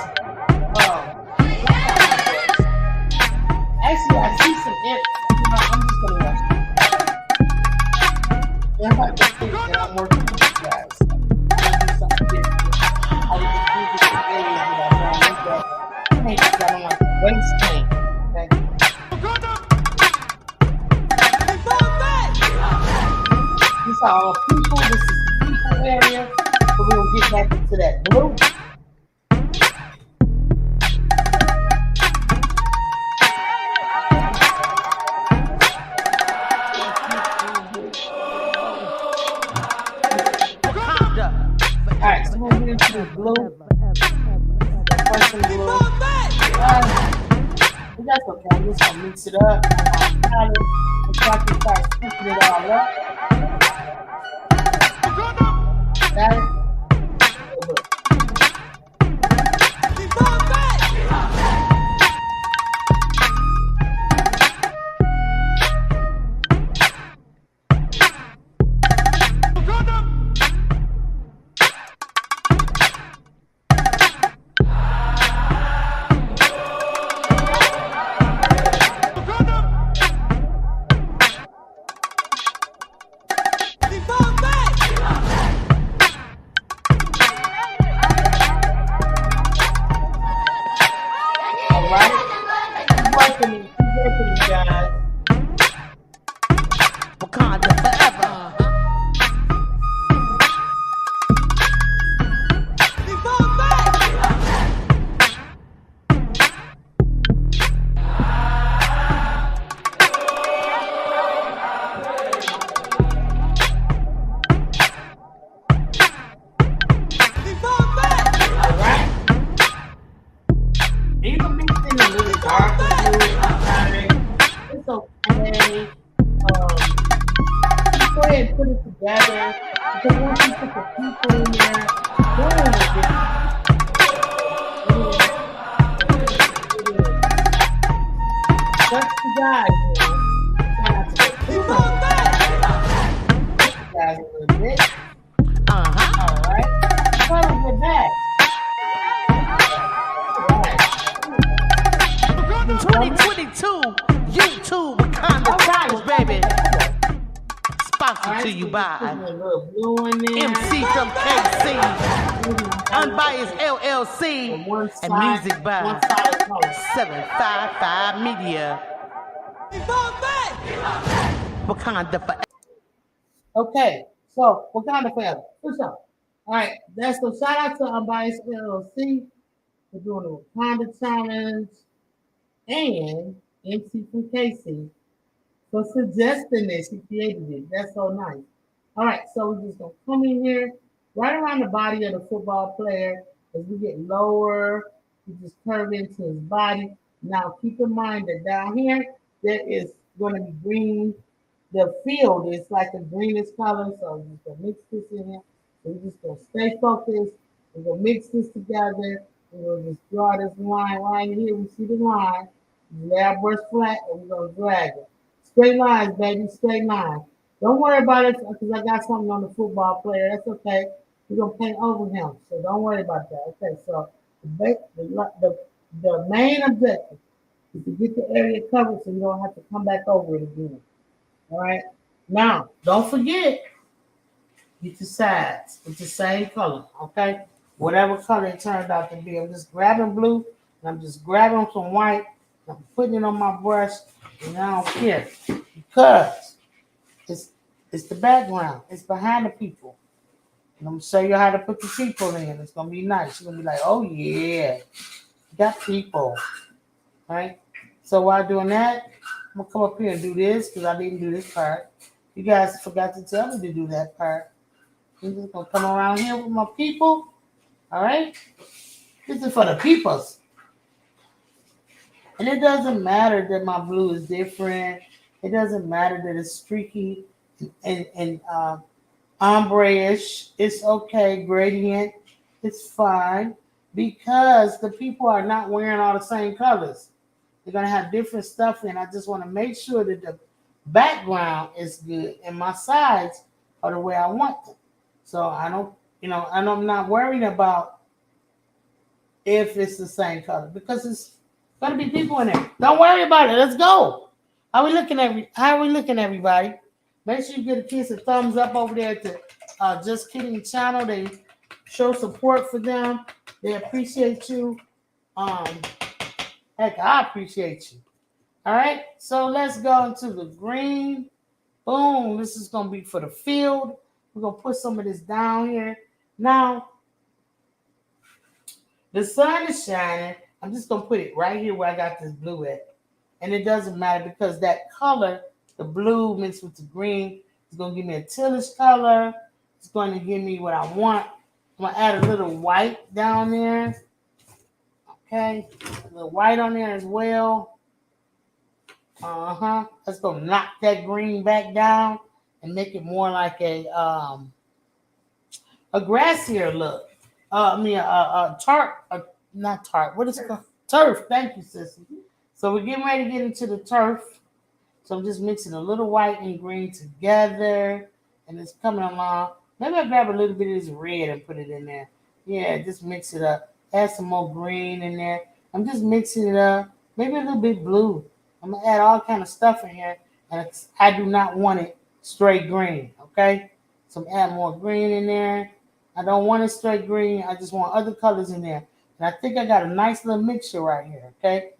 Actually, I see some ink. I'm just gonna watch it. Yeah, I might just think that I'm working with you guys. Something different. I would just do this areas that I don't want to paint because I don't like to waste paint. Okay? These are all people. This is the people area. So we're gonna get back into that blue. Alright, so we're going to get into the blue. First one blue. That's okay. I'm just going to mix it up. And so I can start scooping it all up. Got it? ahead and put it together. Because once you put the people in there, that's the guys, guys a little bit. All right. Colors are back. 2022 YouTube Wakanda Challenge, baby. Sponsored to you by MC from KC, Unbiased LLC, and music by 755 Media. Wakanda forever. Okay, so Wakanda forever. What's up? All right, that's so shout out to Unbiased LLC for doing the Wakanda Challenge and MC from KC for suggesting this. She created it. That's so nice. All right, so we're just gonna come in here right around the body of the football player. As we get lower, we just curve into his body. Now keep in mind that down here there is going to be green. The field is like a greenish color, so we're just gonna mix this in here. We're just gonna stay focused. We're gonna mix this together. We're gonna just draw this line right here. We see the line. Lay our brush flat, and we're gonna drag it. Straight lines, baby, straight lines. Don't worry about it because I got something on the football player. That's okay. We're gonna paint over him, so don't worry about that. Okay, so the main objective is to get the area covered so you don't have to come back over it again. All right. Now, don't forget, get your sides with the same color. Okay, whatever color it turned out to be. I'm just grabbing blue and I'm just grabbing some white. I'm putting it on my brush, and I don't care because it's the background. It's behind the people. And I'm gonna show you how to put the people in. It's gonna be nice. You're gonna be like, oh yeah, got people. All right. So while doing that, I'm gonna come up here and do this because I didn't do this part. You guys forgot to tell me to do that part. I'm just gonna come around here with my people. All right. This is for the peoples. And it doesn't matter that my blue is different. It doesn't matter that it's streaky and ombre-ish. It's okay. Gradient. It's fine because the people are not wearing all the same colors. They're going to have different stuff in. I just want to make sure that the background is good and my sides are the way I want them. So I don't, and I'm not worried about if it's the same color because it's going to be people in there. Don't worry about it. Let's go. How are we looking, everybody? Make sure you get a kiss and thumbs up over there to Just Kidding channel. They show support for them. They appreciate you. Heck, I appreciate you. All right, so let's go into the green. Boom, this is going to be for the field. We're going to put some of this down here. Now, the sun is shining. I'm just going to put it right here where I got this blue at. And it doesn't matter because that color, the blue mixed with the green, is going to give me a tealish color. It's going to give me what I want. I'm going to add a little white down there. Okay, a little white on there as well. Let's go knock that green back down and make it more like a grassier look. Not tart. What is it called? Turf. Thank you, sissy. So we're getting ready to get into the turf. So I'm just mixing a little white and green together, and it's coming along. Maybe I'll grab a little bit of this red and put it in there. Yeah, just mix it up. Add some more green in there. I'm just mixing it up. Maybe a little bit blue. I'm going to add all kind of stuff in here. And I do not want it straight green, okay? So I'm adding more green in there. I don't want it straight green. I just want other colors in there. And I think I got a nice little mixture right here, okay?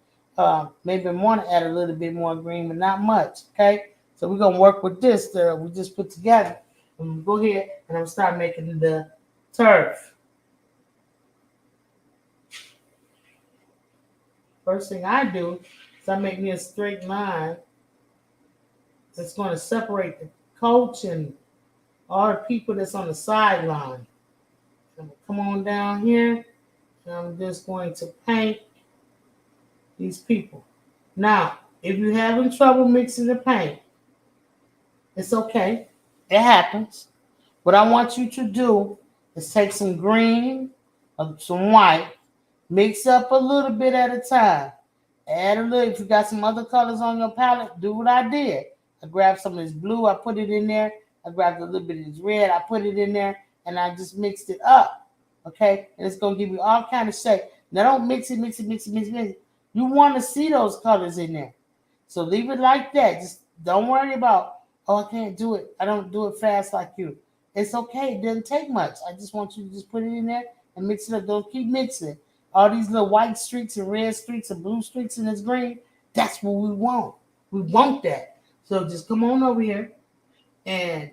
Maybe I want to add a little bit more green, but not much, okay? So we're going to work with this that we just put together. I'm going to go ahead and I'm going to start making the turf. First thing I do is I make me a straight line that's going to separate the coach and all the people that's on the sideline. I'm going to come on down here and I'm just going to paint these people. Now, if you're having trouble mixing the paint, it's okay. It happens. What I want you to do is take some green, some white, mix up a little bit at a time. Add a little. If you got some other colors on your palette, do what I did. I grabbed some of this blue, I put it in there. I grabbed a little bit of this red, I put it in there, and I just mixed it up. Okay? And it's going to give you all kind of shape. Now don't mix it. You want to see those colors in there. So leave it like that. Just don't worry about, oh, I can't do it. I don't do it fast like you. It's okay. It doesn't take much. I just want you to just put it in there and mix it up. Don't keep mixing. All these little white streaks and red streaks and blue streaks and this green, that's what we want. We want that. So just come on over here and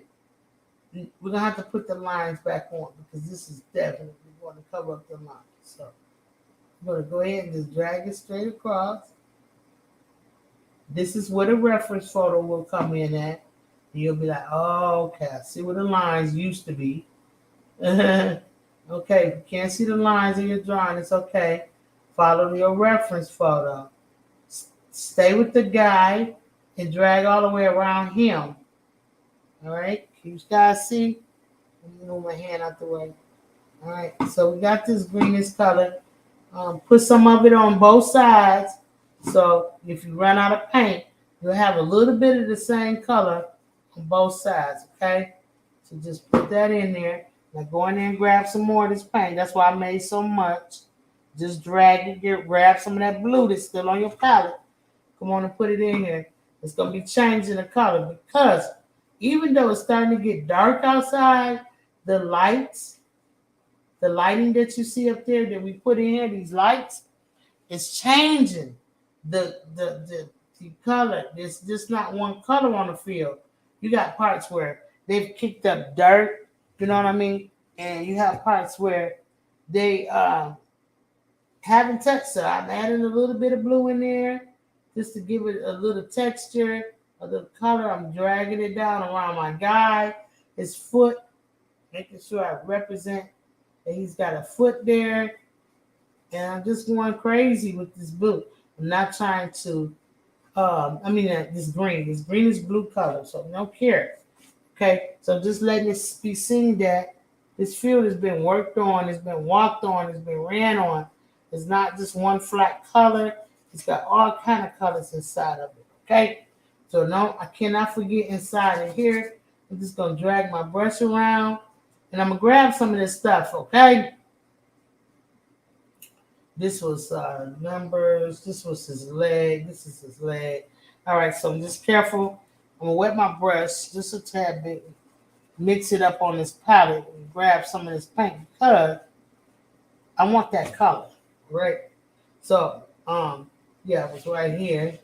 we're going to have to put the lines back on because this is definitely going to cover up the lines. So I'm going to go ahead and just drag it straight across. This is where the reference photo will come in at. And you'll be like, oh, okay, I see where the lines used to be. Okay, if you can't see the lines in your drawing, it's okay. Follow your reference photo. Stay with the guy and drag all the way around him. All right, can you guys see? Let me move my hand out the way. All right, so we got this greenish color. Put some of it on both sides. So if you run out of paint, you'll have a little bit of the same color on both sides, okay? So just put that in there. Now go in there and grab some more of this paint. That's why I made so much. Just drag it, grab some of that blue that's still on your palette. Come on and put it in here. It's going to be changing the color because even though it's starting to get dark outside, the lighting that you see up there that we put in here, these lights, it's changing the color. There's just not one color on the field. You got parts where they've kicked up dirt, you know what I mean? And you have parts where they haven't touched. So I'm adding a little bit of blue in there just to give it a little texture, a little color. I'm dragging it down around my guy, his foot, making sure I represent that he's got a foot there. And I'm just going crazy with this blue. I'm not trying to, this green. This green is blue color, so no care. Okay, so just letting it be seen that this field has been worked on, it's been walked on, it's been ran on. It's not just one flat color. It's got all kind of colors inside of it, okay? So no, I cannot forget inside of here. I'm just going to drag my brush around, and I'm going to grab some of this stuff, okay? This was numbers. This was his leg. This is his leg. All right, so I'm just careful. I'm going to wet my brush just a tad bit. Mix it up on this palette and grab some of this paint because I want that color, right? So, yeah, it was right here.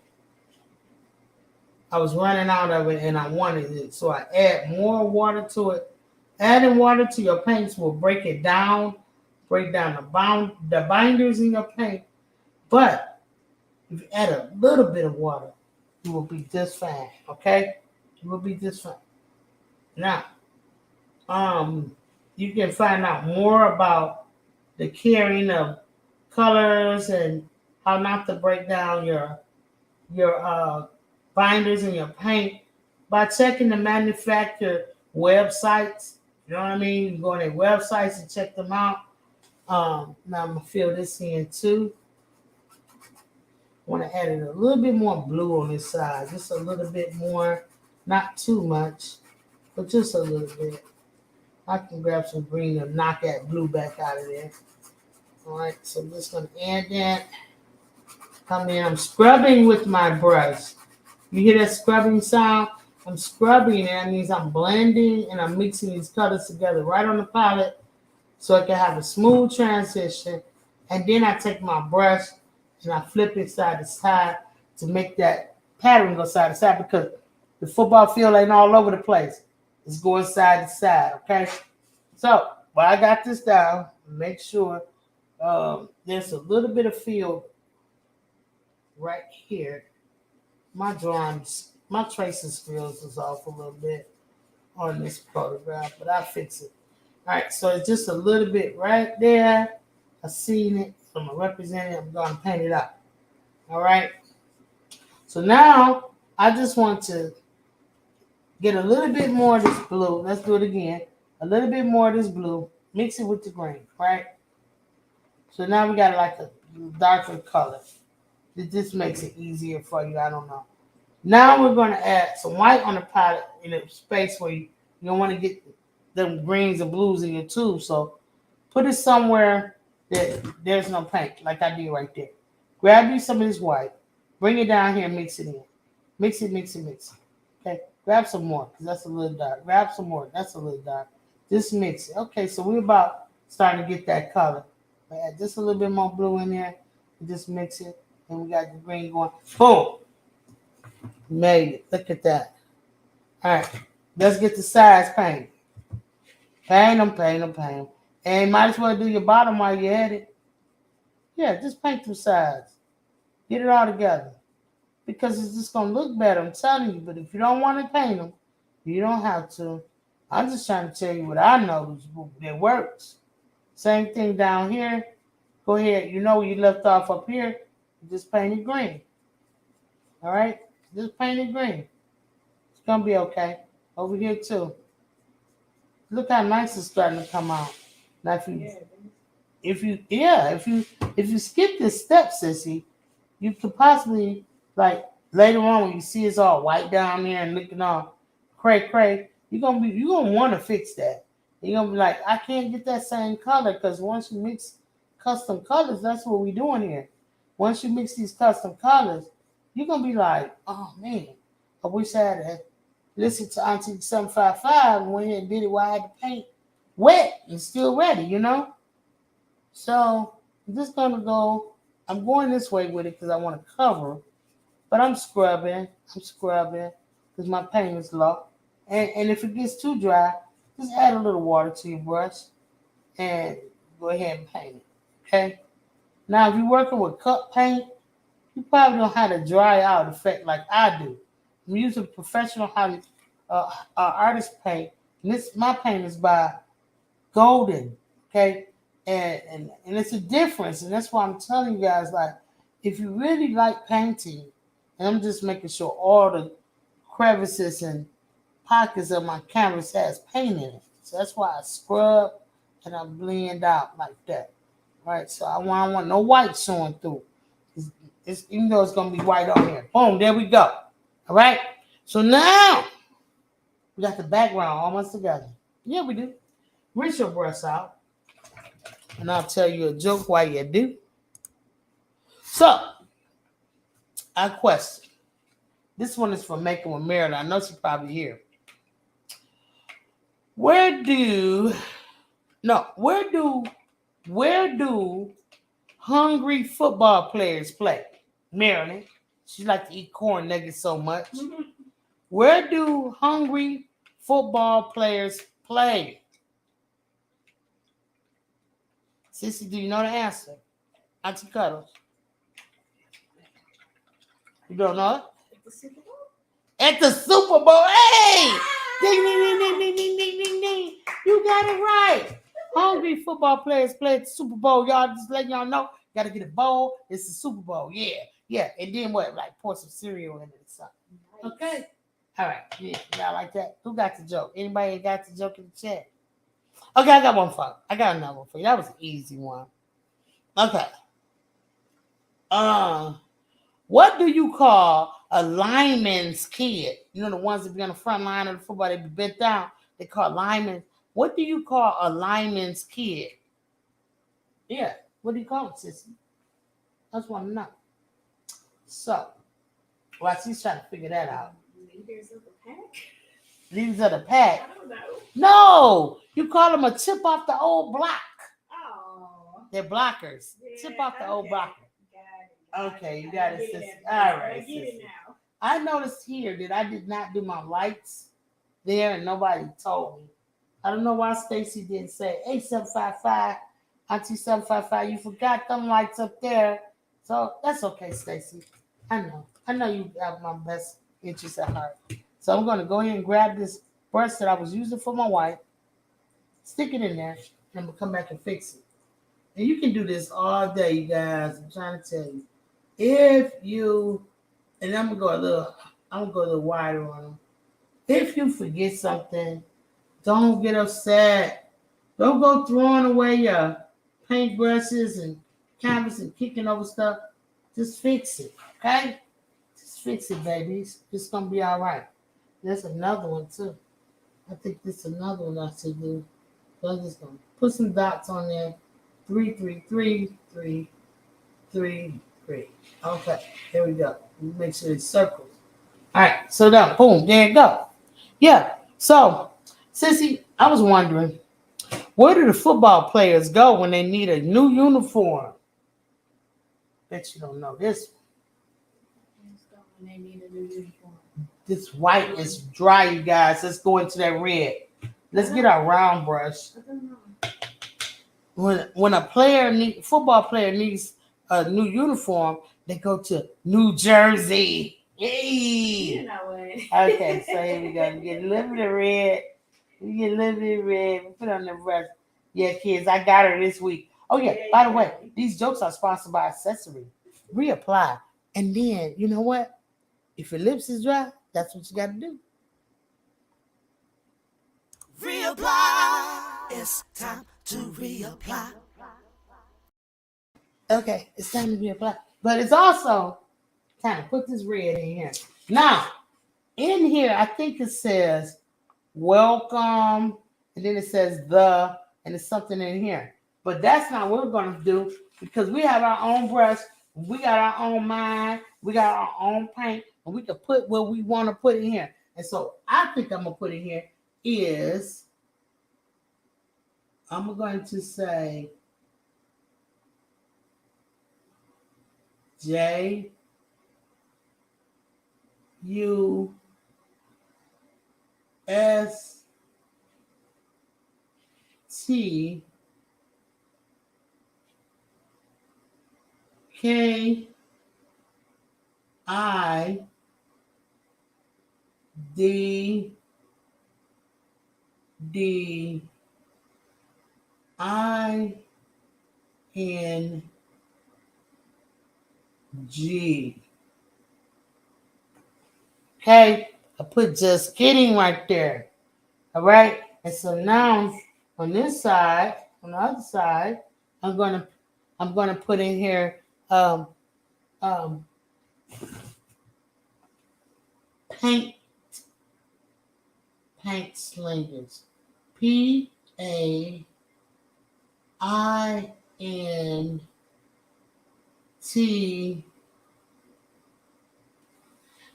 I was running out of it and I wanted it. So I add more water to it. Adding water to your paints will break it down, break down the binders in your paint. But if you add a little bit of water, you will be just fine, okay? You will be just fine. Now, you can find out more about the carrying of colors and how not to break down your binders in your paint by checking the manufacturer websites. You know what I mean? You can go on their websites and check them out. Now I'm gonna fill this in too. I want to add a little bit more blue on this side, just a little bit more, not too much, but just a little bit. I can grab some green and knock that blue back out of there. All right, so I'm just gonna add that. Come in, I'm scrubbing with my brush. You hear that scrubbing sound? I'm scrubbing, and that means I'm blending and I'm mixing these colors together right on the palette so I can have a smooth transition. And then I take my brush and I flip it side to side to make that pattern go side to side because the football field ain't all over the place. It's going side to side, okay? So, while I got this down, make sure there's a little bit of field right here. My drawings, my tracing skills is off a little bit on this photograph, but I'll fix it. All right, so it's just a little bit right there. I seen it. So I'm going to represent it. I'm going to paint it up. All right. So now I just want to Get a little bit more of this blue. Let's do it again. A little bit more of this blue. Mix it with the green, right? So now we got like a darker color. This makes it easier for you. I don't know. Now we're going to add some white on the palette in a space where you don't want to get them greens and blues in your tube. So put it somewhere that there's no paint, like I did right there. Grab you some of this white. Bring it down here and mix it in. Mix it, mix it, mix it. Okay, grab some more because that's a little dark. Grab some more. That's a little dark. Just mix it. Okay, so we're about starting to get that color. Add just a little bit more blue in there. Just mix it. And we got the green going. Boom. Made it. Look at that. All right. Let's get the sides painted. Paint them, paint them, paint them. And might as well do your bottom while you're at it. Yeah, just paint them sides. Get it all together. Because it's just going to look better, I'm telling you. But if you don't want to paint them, you don't have to. I'm just trying to tell you what I know that works. Same thing down here. Go ahead. You know where you left off up here. Just paint it green. All right? Just paint it green. It's going to be okay. Over here, too. Look how nice it's starting to come out. Now, if you skip this step, sissy, you could possibly, like, later on when you see it's all white down there and looking all cray, you're gonna want to fix that. You're gonna be like, I can't get that same color because once you mix custom colors, that's what we're doing here. Once you mix these custom colors, you're gonna be like, oh man, I wish I had listened to Auntie 755 and went ahead and did it while I had the paint wet and still ready, you know? So I'm just gonna go, I'm going this way with it because I want to cover, but I'm scrubbing because my paint is low. And if it gets too dry, just add a little water to your brush and go ahead and paint it, okay? Now, if you're working with cut paint, you probably don't have a dry out effect like I do. I'm using professional artist paint. And my paint is by Golden, okay? And it's a difference. And that's why I'm telling you guys, like, if you really like painting, and I'm just making sure all the crevices and pockets of my canvas has paint in it. So that's why I scrub and I blend out like that. Right? So I want no white showing through. Even though it's going to be white on here. Boom, there we go. All right? So now, we got the background almost together. Yeah, we do. Rinse your brush out. And I'll tell you a joke while you do. So, I question. This one is from Making with Marilyn. I know she's probably here. Where do hungry football players play? Marilyn. She like to eat corn nuggets so much. Where do hungry football players play? Sissy, do you know the answer? Auntie Cuddles. You don't know it? At the Super Bowl. Hey! Ding, ding, ding, ding, ding, ding, ding, ding, ding. You got it right. Hungry football players play at the Super Bowl. Y'all just letting y'all know. Got to get a bowl. It's the Super Bowl. Yeah. Yeah. And then what? Like pour some cereal in it or something. Okay. All right. Yeah. Y'all like that? Who got the joke? Anybody got the joke in the chat? Okay. I got one for you. I got another one for you. That was an easy one. Okay. What do you call a lineman's kid? You know, the ones that be on the front line of the football, they be bent down. They call linemen. What do you call a lineman's kid? Yeah. What do you call it, sissy? I just want to know. So, while she's trying to figure that out. Leaders of the pack? Leaders of the pack? I don't know. No! You call them a chip off the old block. Oh. They're blockers. Yeah, Chip off the old blocker. Okay, you got it, sis. All right, sis. I noticed here that I did not do my lights there, and nobody told me. I don't know why Stacy didn't say, hey, 755, Auntie 755, you forgot them lights up there. So that's okay, Stacy. I know you have my best interest at heart. So I'm going to go ahead and grab this brush that I was using for my white, stick it in there, and I'm going to come back and fix it. And you can do this all day, you guys. I'm trying to tell you. If you, and I'm gonna go a little wider on them. if you forget something, don't get upset. Don't go throwing away your paintbrushes and canvas and kicking over stuff. Just fix it, okay? Just fix it, babies. It's gonna be all right. There's another one too. I think this is another one I should do. So I'm just gonna put some dots on there. 3, 3, 3, 3, 3, 3. Okay, there we go. Make sure it's circles. All right, so now, boom, there you go. Yeah. So, Sissy, I was wondering, where do the football players go when they need a new uniform? Bet you don't know this one. When they need a new uniform. This white is dry, you guys. Let's go into that red. Let's get our round brush. I don't know. When a football player needs a new uniform, they go to New Jersey. Hey. You know it. Okay, so here we go. We get a little bit of red. We get a little bit of red. We put on the brush. Yeah, kids, I got her this week. Oh, yeah, by the way, these jokes are sponsored by Accessory. Reapply. And then, you know what? If your lips is dry, that's what you got to do. Reapply. It's time to reapply. Okay, it's time to reapply. But it's also time to put this red in here. Now, in here, I think it says welcome, and then it says the, and it's something in here. But that's not what we're going to do because we have our own brush, we got our own mind, we got our own paint, and we can put what we want to put in here. And so I think I'm going to put in here is, I'm going to say J U S T K I D D I N G. Okay, I put just kidding right there. All right, and so now on this side, on the other side, I'm gonna put in here paint slingers. PAINT.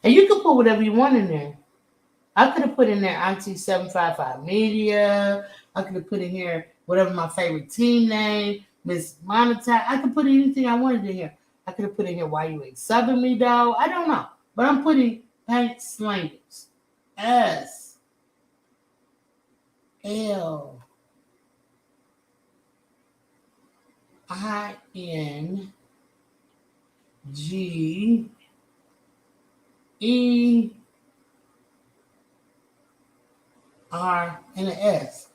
And you can put whatever you want in there. I could have put in there Auntie 755 Media. I could have put in here whatever my favorite team name, Miss Monetize. I could put anything I wanted in here. I could have put in here Why You Ain't Subbing Me, though. I don't know. But I'm putting paint slingers. SPLATTER and an S.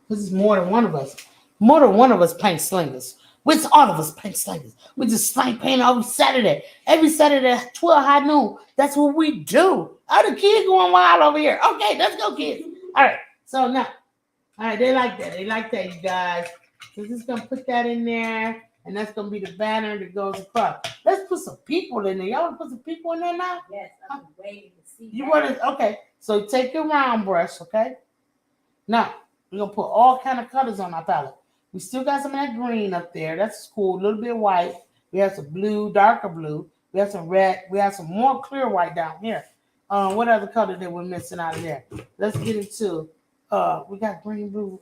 This is more than one of us. More than one of us paint slingers. Which all of us paint slingers. We just slang paint every Saturday. Every Saturday, 12 high noon. That's what we do. Oh, the kids going wild over here. Okay, let's go, kids. All right. So now, all right, they like that. They like that, you guys. So just gonna put that in there, and that's gonna be the banner that goes across. Let's put some people in there. Y'all wanna put some people in there now? Yes, I'm waiting to see. You want to? Okay. So take your round brush, okay? Now we're gonna put all kind of colors on our palette. We still got some of that green up there. That's cool. A little bit of white. We have some blue, darker blue. We have some red. We have some more clear white down here. What other color that we're missing out of there? Let's get into. We got green, blue.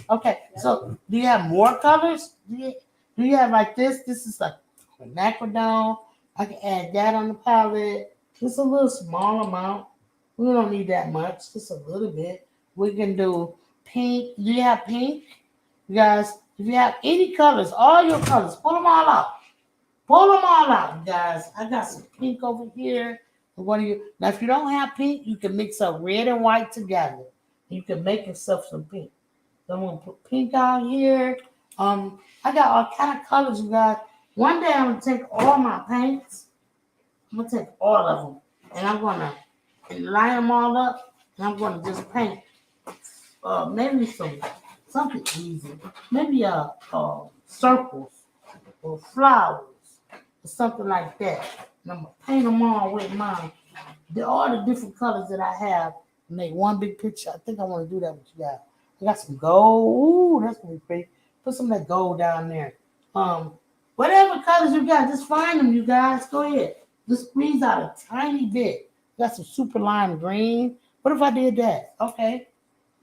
Okay. So do you have more colors? Do you have like this? This is like a macrodome. I can add that on the palette. Just a little small amount. We don't need that much. Just a little bit. We can do pink. Do you have pink? You guys, if you have any colors, all your colors, pull them all out. Pull them all out, you guys. I got some pink over here. What do you? Now, if you don't have pink, you can mix up red and white together. You can make yourself some pink. So I'm gonna put pink out here. I got all kind of colors, you guys. One day I'm gonna take all my paints. I'm gonna take all of them, and I'm gonna and line them all up. And I'm going to just paint maybe something easy. Maybe circles or flowers or something like that. And I'm going to paint them all with all the different colors that I have and make one big picture. I think I want to do that with you guys. I got some gold. Ooh, that's going to be pretty. Put some of that gold down there. Whatever colors you got, just find them, you guys. Go ahead. Just squeeze out a tiny bit. Got some super lime green. What if I did that? Okay.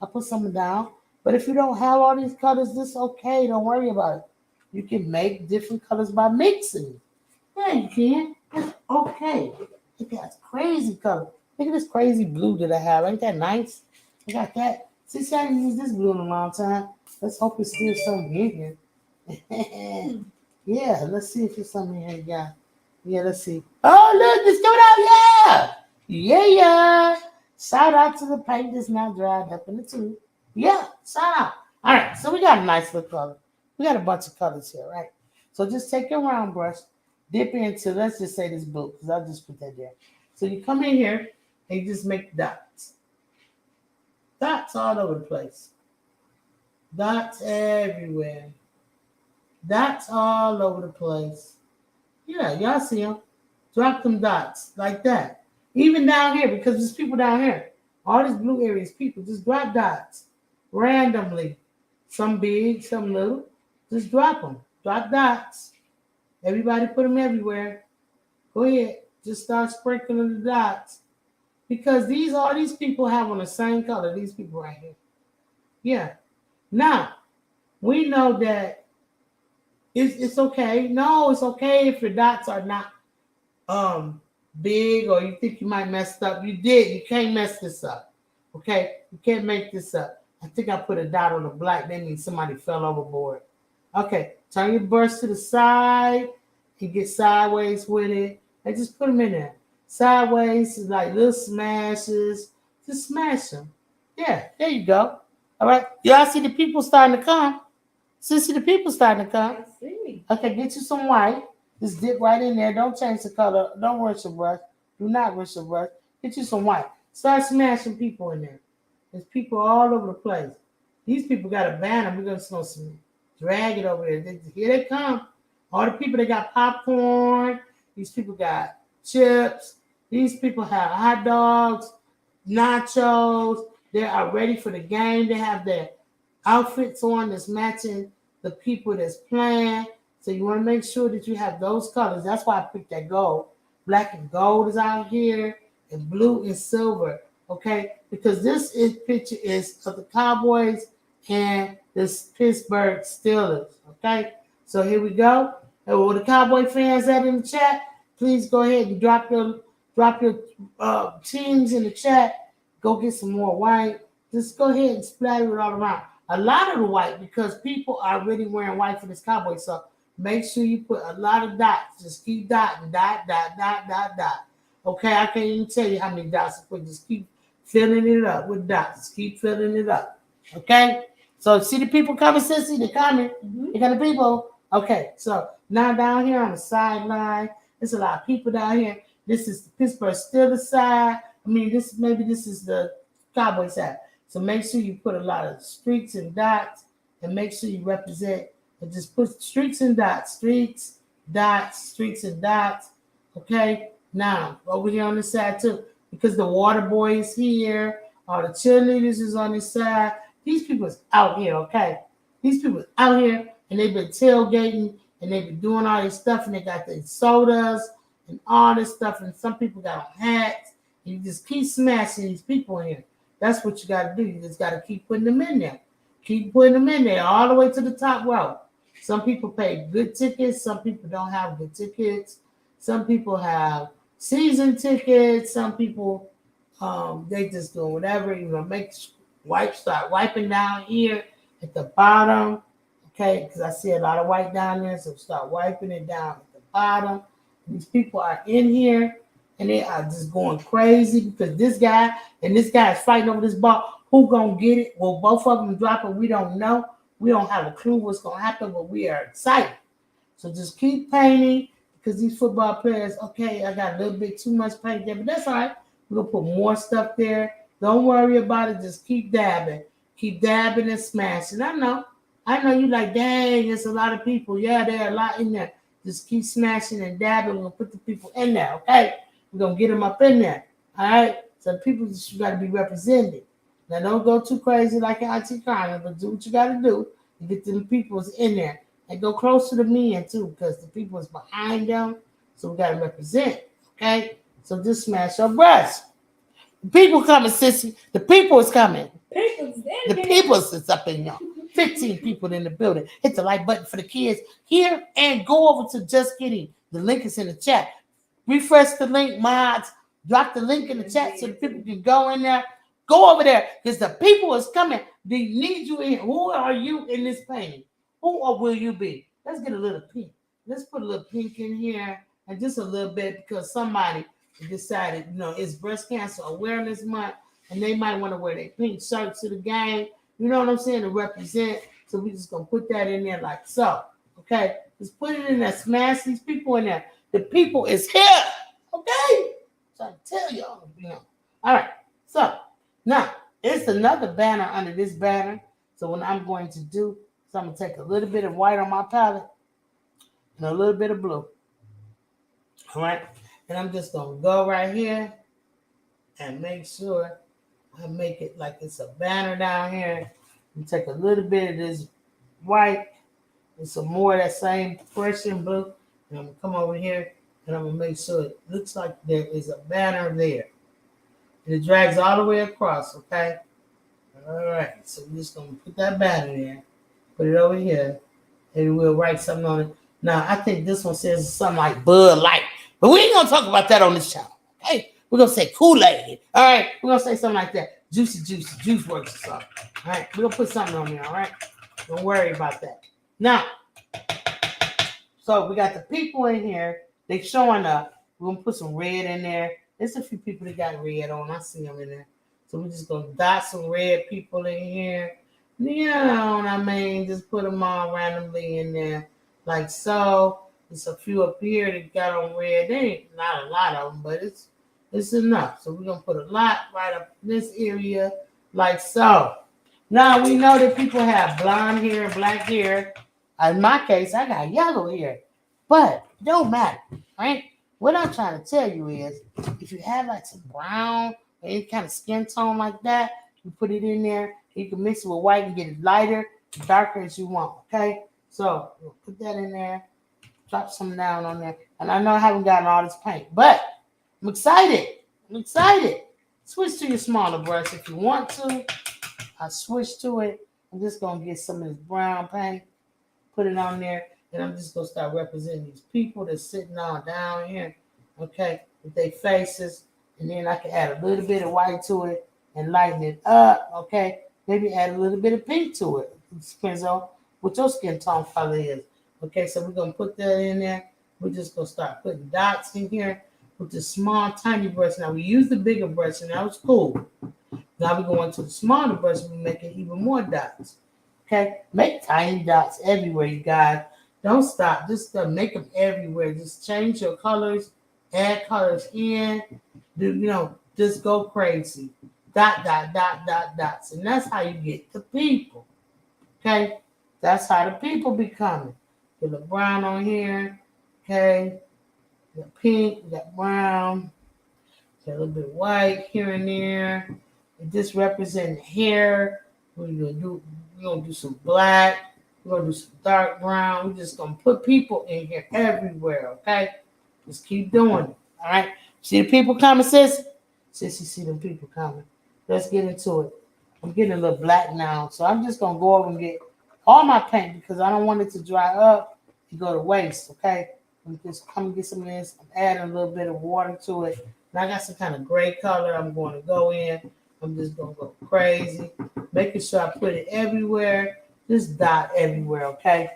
I put some down. But if you don't have all these colors, this okay. Don't worry about it. You can make different colors by mixing. Yeah, you can. It's okay. It got crazy color. Look at this crazy blue that I have. Ain't that nice? I got that. See, I haven't used this blue in a long time. Let's hope it's still something in here. Yeah, let's see if there's something in here, guys. Yeah, let's see. Oh, look, it's coming out. Yeah. Yeah. Shout out to the paint that's not dried up in the tube. Yeah, shout out. All right, so we got a nice little color. We got a bunch of colors here, right? So just take your round brush, dip into, let's just say this blue, because I'll just put that there. So you come in here and you just make dots. Dots all over the place. Dots everywhere. Dots all over the place. Yeah, y'all see them. Drop them dots like that. Even down here, because there's people down here. All these blue areas, people, just drop dots randomly. Some big, some little. Just drop them. Drop dots. Everybody put them everywhere. Go ahead. Just start sprinkling the dots. Because all these people have on the same color. These people right here. Yeah. Now, we know that it's okay. No, it's okay if your dots are not big or you think you might mess up. You did. You can't mess this up. Okay? You can't make this up. I think I put a dot on the black. That means somebody fell overboard. Okay. Turn your brush to the side and get sideways with it. And just put them in there. Sideways is like little smashes. Just smash them. Yeah, there you go. All right. Y'all see the people starting to come? See the people starting to come? I see. Okay, get you some white. Just dip right in there. Don't change the color. Don't rush your brush. Do not rush your brush. Get you some white. Start smashing people in there. There's people all over the place. These people got a banner. We're just going to drag it over there. Here they come. All the people that got popcorn. These people got chips. These people have hot dogs, nachos. They are ready for the game. They have their outfits on that's matching the people that's playing. So you want to make sure that you have those colors. That's why I picked that gold. Black and gold is out here, and blue and silver. Okay, because this picture is of the Cowboys and the Pittsburgh Steelers. Okay, so here we go. And all the Cowboy fans that in the chat, please go ahead and drop your teams in the chat. Go get some more white. Just go ahead and splatter it all around. A lot of the white, because people are really wearing white for this Cowboy. So make sure you put a lot of dots. Just keep dotting, dot. Okay, I can't even tell you how many dots to put. Just keep filling it up with dots. Just keep filling it up. Okay? So see the people coming, Sissy? They're coming. You got the people. Okay, so now down here on the sideline, there's a lot of people down here. This is the Pittsburgh Steelers side. I mean, this is the Cowboy side. So make sure you put a lot of streaks and dots, and make sure you represent and just put streaks and dots, streaks, and dots. Okay. Now over here on this side too, because the water boy is here, all the cheerleaders is on this side. These people's out here. Okay. These people out here, and they've been tailgating, and they've been doing all this stuff, and they got their sodas and all this stuff, and some people got on hats, and you just keep smashing these people in here. That's what you got to do. You just got to keep putting them in there. Keep putting them in there all the way to the top row. Some people pay good tickets. Some people don't have good tickets. Some people have season tickets. Some people, they just do whatever. Start wiping down here at the bottom. Okay, because I see a lot of white down there. So start wiping it down at the bottom. These people are in here. And they are just going crazy because this guy is fighting over this ball. Who gonna get it? Well, both of them drop it. We don't know. We don't have a clue what's gonna happen, but we are excited. So just keep painting because these football players, okay, I got a little bit too much paint there, but that's all right. We're gonna put more stuff there. Don't worry about it. Just keep dabbing. Keep dabbing and smashing. I know you like, dang, there's a lot of people. Yeah, there are a lot in there. Just keep smashing and dabbing. We're gonna put the people in there, okay? We're gonna get them up in there. All right. So the people just gotta be represented. Now don't go too crazy like an IT Carter, but do what you gotta do to get the people's in there. And go close to the men too, because the people is behind them. So we gotta represent. Okay? So just smash your brush. The people coming, sissy. The people is coming. The people is up in y'all. 15 people in the building. Hit the like button for the kids here and go over to Just Kidding. The link is in the chat. Refresh the link, mods. Drop the link in the chat so the people can go in there. Go over there because the people is coming. They need you in here. Who are you in this painting? Who or will you be? Let's get a little pink. Let's put a little pink in here and just a little bit because somebody decided, it's breast cancer awareness month and they might want to wear their pink shirt to the game. You know what I'm saying? To represent. So we just going to put that in there like so. Okay? Just put it in there. Smash these people in there. The people is here. Okay? So I tell y'all. All right. So now, it's another banner under this banner. So what I'm going to do is I'm going to take a little bit of white on my palette and a little bit of blue. All right? And I'm just going to go right here and make sure I make it like it's a banner down here. And take a little bit of this white and some more of that same Prussian blue. And I'm going to come over here and I'm going to make sure it looks like there is a banner there. And it drags all the way across, okay? All right, so we're just going to put that banner there. Put it over here. And we'll write something on it. Now, I think this one says something like Bud Light. But we ain't going to talk about that on this channel, okay? We're going to say Kool-Aid. All right, we're going to say something like that. Juice Works or something. All right, we're going to put something on there, all right? Don't worry about that. Now, so we got the people in here. They showing up. We're going to put some red in there. There's a few people that got red on. I see them in there. So we're just going to dot some red people in here. You know what I mean? Just put them all randomly in there. Like so. There's a few up here that got on red. There ain't not a lot of them, but it's enough. So we're going to put a lot right up in this area like so. Now we know that people have blonde hair, black hair. In my case, I got yellow hair. But it don't matter, right? What I'm trying to tell you is if you have like some brown or any kind of skin tone like that, you put it in there. You can mix it with white and get it lighter, darker as you want, okay? So we'll put that in there. Drop some down on there. And I know I haven't gotten all this paint, but I'm excited. Switch to your smaller brush if you want to. I switch to it. I'm just going to get some of this brown paint, put it on there, and I'm just going to start representing these people that's sitting all down here, okay, with their faces. And then I can add a little bit of white to it and lighten it up, okay? Maybe add a little bit of pink to it. It depends on what your skin tone color is. Okay, so we're going to put that in there. We're just going to start putting dots in here with the small, tiny brush. Now, we used the bigger brush, and that was cool. Now we're going to the smaller brush, and we're making even more dots. Okay, make tiny dots everywhere, you guys. Don't stop. Just make them everywhere. Just change your colors, add colors in. Just go crazy. Dot, dot, dot, dot, dots. And that's how you get the people. Okay, that's how the people be coming. Get the brown on here. Okay, we got pink, we got brown, got a little bit of white here and there. And just represent hair. We're gonna do some black. We're gonna do some dark brown. We're just gonna put people in here everywhere. Okay, just keep doing it. All right. See the people coming, sis? Sis, you see them people coming. Let's get into it. I'm getting a little black now, so I'm just gonna go over and get all my paint because I don't want it to dry up and go to waste. Okay. I'm just come and get some of this. I'm adding a little bit of water to it. And I got some kind of gray color I'm going to go in. I'm just going to go crazy. Making sure I put it everywhere. Just dot everywhere, okay?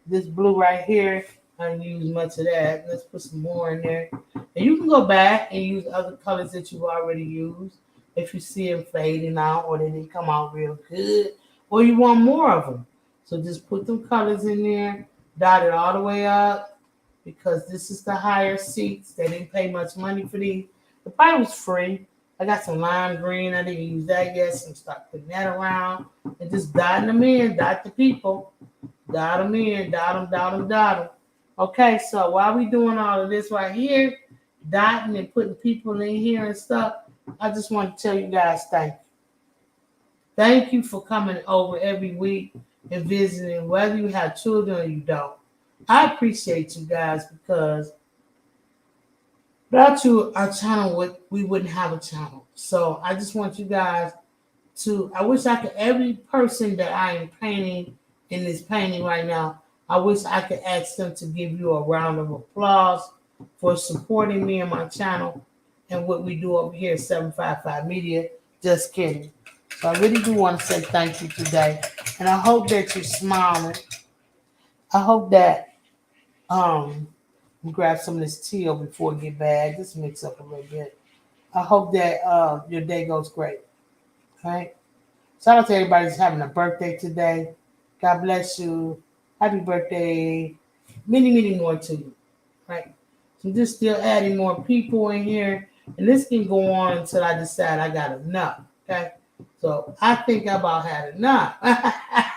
This blue right here, I didn't use much of that. Let's put some more in there. And you can go back and use other colors that you've already used if you see them fading out or they didn't come out real good or you want more of them. So just put them colors in there. Dot it all the way up because this is the higher seats. They didn't pay much money for these. The pie was free. I got some lime green. I didn't use that yet, so I'm start putting that around and just dotting them in, dot the people, dot them in, dot them. Okay, so while we doing all of this right here, dotting and putting people in here and stuff, I just want to tell you guys thank you. Thank you for coming over every week and visiting, whether you have children or you don't. I appreciate you guys because without you, our channel we wouldn't have a channel. So I just want you guys to. I wish I could. Every person that I am painting in this painting right now, I wish I could ask them to give you a round of applause for supporting me and my channel and what we do over here at 755 Media. Just kidding. So I really do want to say thank you today, and I hope that you're smiling. I hope that you grab some of this teal before it get bad. Just mix up a little bit. I hope that your day goes great. Right? Shout out to everybody who's having a birthday today. God bless you. Happy birthday. Many, many more to you. Right? So I'm just still adding more people in here. And this can go on until I decide I got enough. Okay? So I think I about had enough. Okay,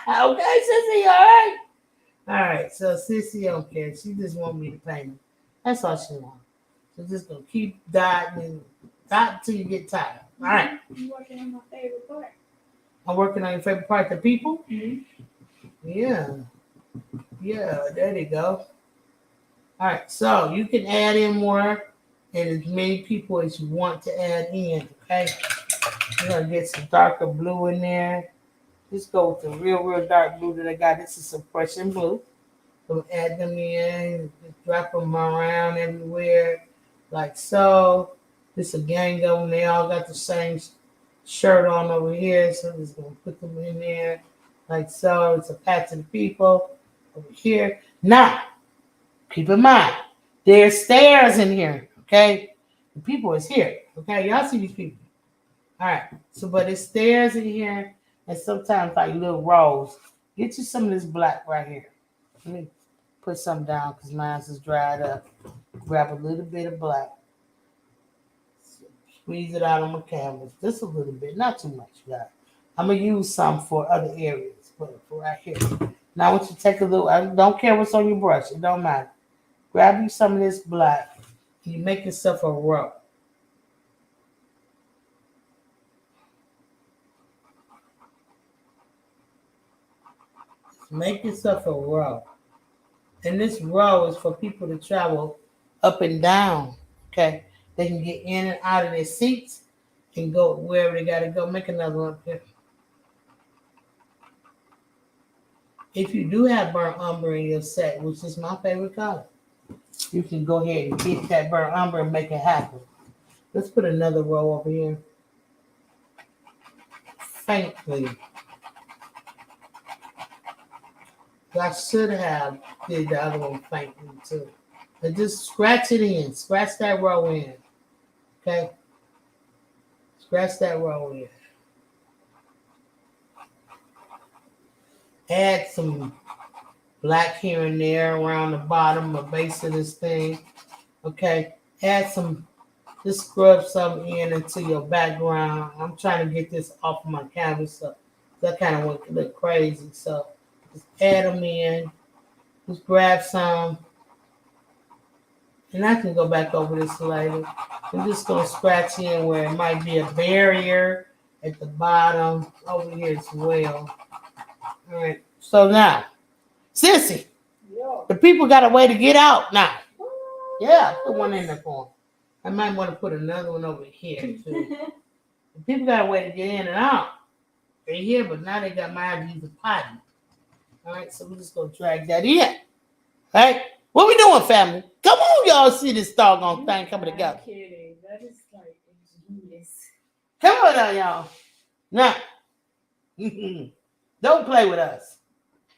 Sissy, all right? All right, so Sissy don't care. She just want me to paint her. That's all she wants. So just gonna keep dotting and dot until you get tired. All right. I'm working on my favorite part. I'm working on your favorite part, the people? Mm-hmm. Yeah. Yeah, there they go. All right, so you can add in more and as many people as you want to add in, okay? You're gonna get some darker blue in there. Just go with the real dark blue that I got. This is some Prussian blue. So add them in, just drop them around everywhere, like so. This a gang of them. They all got the same shirt on over here, so I'm just gonna put them in there, like so. It's a patch of the people over here. Now, keep in mind, there's stairs in here, okay? The people is here, okay? Y'all see these people. All right, so but there's stairs in here, and sometimes like little rows. Get you some of this black right here. Let me put some down because mine is dried up. Grab a little bit of black. Squeeze it out on my canvas. Just a little bit, not too much, guys. I'm going to use some for other areas, but for right here. Now I want you to take a little, I don't care what's on your brush. It don't matter. Grab you some of this black, and you make yourself a row. Make yourself a row. And this row is for people to travel up and down. Okay. They can get in and out of their seats and go wherever they got to go. Make another one up here. If you do have burnt umber in your set, which is my favorite color, you can go ahead and get that burnt umber and make it happen. Let's put another row over here. Faintly. I should have did the other one faintly too. But just scratch it in. Scratch that row in. Okay? Scratch that row in. Add some black here and there around the bottom or base of this thing. Okay? Add some, just scrub some in into your background. I'm trying to get this off of my canvas, so that kind of went a little crazy. So just add them in. Just grab some. And I can go back over this later. I'm just going to scratch in where it might be a barrier at the bottom over here as well. All right. So now, Sissy, the people got a way to get out now. Yeah, put one in there for them. I might want to put another one over here too. The people got a way to get in and out. They're here, but now they got my use the potty. All right, so we're just going to drag that in. All right? What we doing, family? Come on, y'all see this doggone thing coming together. I'm kidding. That is like ingenious. Come on now, y'all. Now, don't play with us.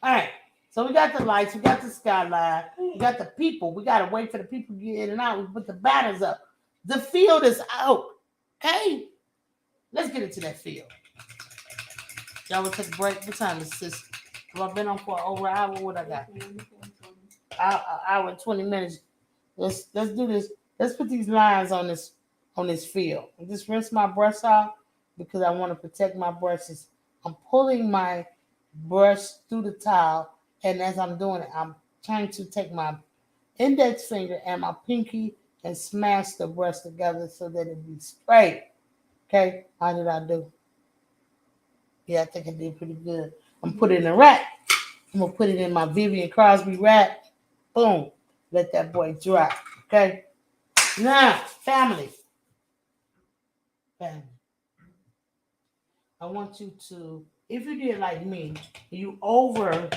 All right, so we got the lights, we got the skyline, we got the people. We got to wait for the people to get in and out. We put the banners up. The field is out. Okay? Let's get into that field. Y'all will take a break. What time is this? Have I been on for over an hour? What I got? An hour and 20 minutes. Let's do this. Let's put these lines on this on this field. I just rinse my brush off because I want to protect my brushes. I'm pulling my brush through the towel, and as I'm doing it, I'm trying to take my index finger and my pinky and smash the brush together so that it be straight. Okay, how did I do? Yeah, I think I did pretty good. I'm gonna put it in a rack. I'm gonna put it in my Vivian Crosby rack. Boom. Let that boy dry. Okay. Now, family. I want you to, if you did like me, you overdid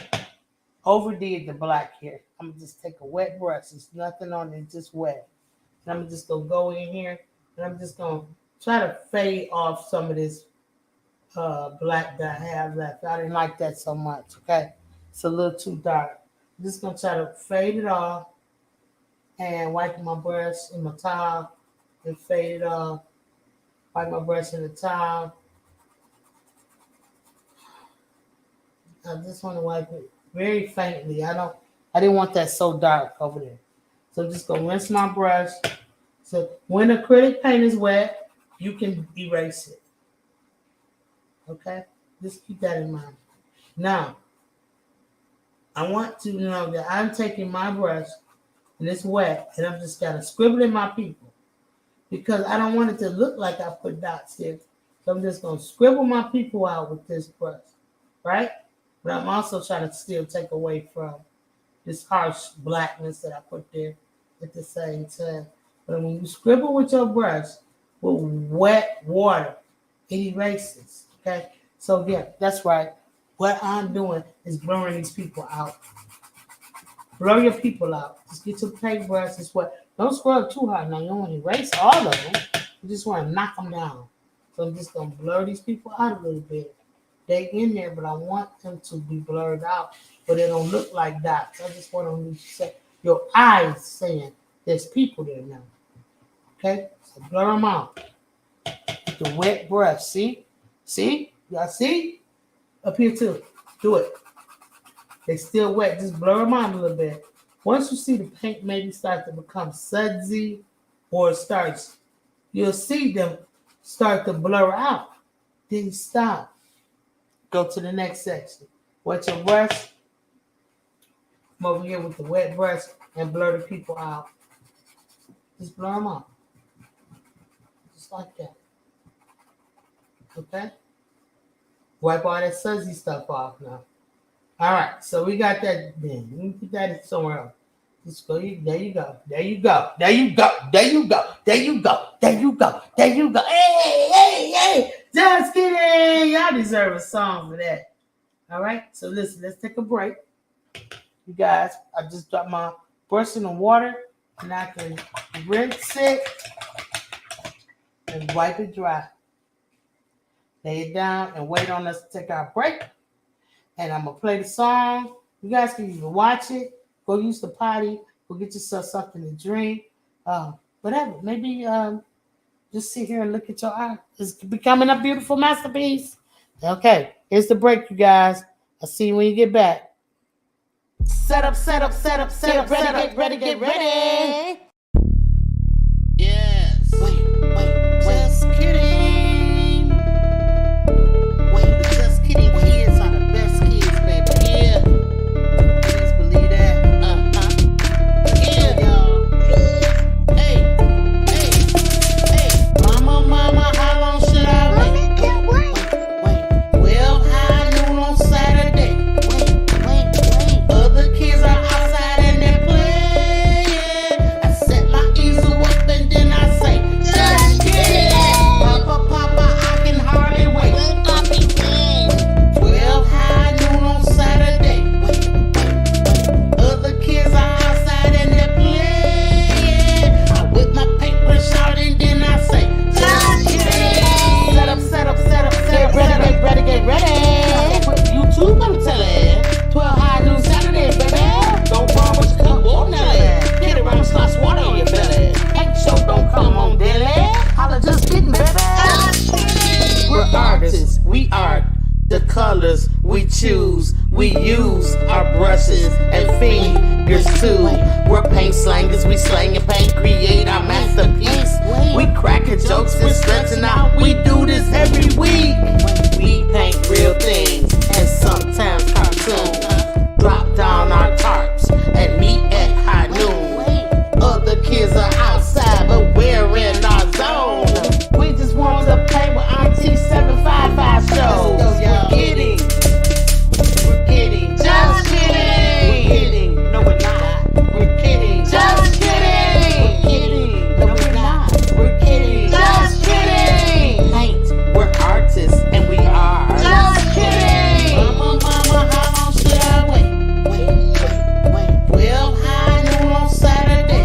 the black here. I'm gonna just take a wet brush. There's nothing on it, just wet. And I'm just gonna go in here and I'm just gonna try to fade off some of this black that I have left. I didn't like that so much. Okay, it's a little too dark. I'm just gonna try to fade it off and wipe my brush in my towel and fade it off. Wipe my brush in the towel. I just want to wipe it very faintly. I didn't want that so dark over there. So I'm just gonna rinse my brush. So when acrylic paint is wet, you can erase it. Okay? Just keep that in mind. Now, I want to know that I'm taking my brush and it's wet, and I'm just gonna scribble in my people because I don't want it to look like I put dots here. So I'm just gonna scribble my people out with this brush, right? But I'm also trying to still take away from this harsh blackness that I put there at the same time. But when you scribble with your brush with wet water, it erases, okay? So yeah, that's right. What I'm doing is blurring these people out. Blur your people out. Just get your paintbrush and sweat. Don't scrub too hard now. You don't want to erase all of them. You just want to knock them down. So I'm just going to blur these people out a little bit. They're in there, but I want them to be blurred out, but they don't look like dots. I just want them to say, your eyes saying there's people there now. Okay? So blur them out. With the wet brush. See? See? Y'all see? Up here too. Do it. They still wet. Just blur them out a little bit. Once you see the paint maybe start to become sudsy or it starts, you'll see them start to blur out. Then stop. Go to the next section. Wet your brush. Come over here with the wet brush and blur the people out. Just blur them out. Just like that. Okay? Wipe all that sudsy stuff off now. All right, so we got that then. Let me put that somewhere else. Just go. There you go. There you go. There you go. There you go. There you go. There you go. There you go. Hey, hey, hey. Just kidding. Y'all deserve a song for that. All right, so listen, let's take a break. You guys, I just dropped my brush in the water and I can rinse it and wipe it dry. Lay it down and wait on us to take our break. And I'm going to play the song. You guys can even watch it. Go use the potty. Go get yourself something to drink. Whatever. Maybe just sit here and look at your art. It's becoming a beautiful masterpiece. Okay. Here's the break, you guys. I'll see you when you get back. Set up, set up, set up, set up, set up. Get ready, get ready. Yes. Wait. Just kidding. Wait, just kidding. Kids are the best kids, baby. Yeah. Please believe that. Yeah, y'all. Hey. Mama, how long should I wait? Wait. Well, high noon on Saturday. Wait. Other kids are outside and they're playing. I set my easel up and then I say, just kidding. Papa, I can hardly wait. Well, high noon on Saturday. Other kids are outside and they're playing. I whip my paintbrush out and then I say, just kidding. Set up. Get ready. YouTube, let me tell it. 12 high noon Saturday, baby. Don't borrow what you come on, Nelly. Get around and slosh water on your belly. Paint show don't come on, Dilly. Holla, just kidding, baby. We're artists. We art. The colors we choose, we use our brushes and fingers too. We're paint slangers, we slang and paint, create our masterpiece. We cracking jokes and stretching out, we do this every week. We paint real things and sometimes cartoons. Drop down our tarps and meet at high noon. Other kids are outside, but we're in our zone. We just want to play with Auntie 755 shows. We're kidding, just kidding. We're kidding, no we're not. We're kidding, just kidding. We're kidding, no we're not. We're kidding, just kidding. Paint, we're artists and we are just kidding. Mama, how long should I wait? 12 high noon on Saturday.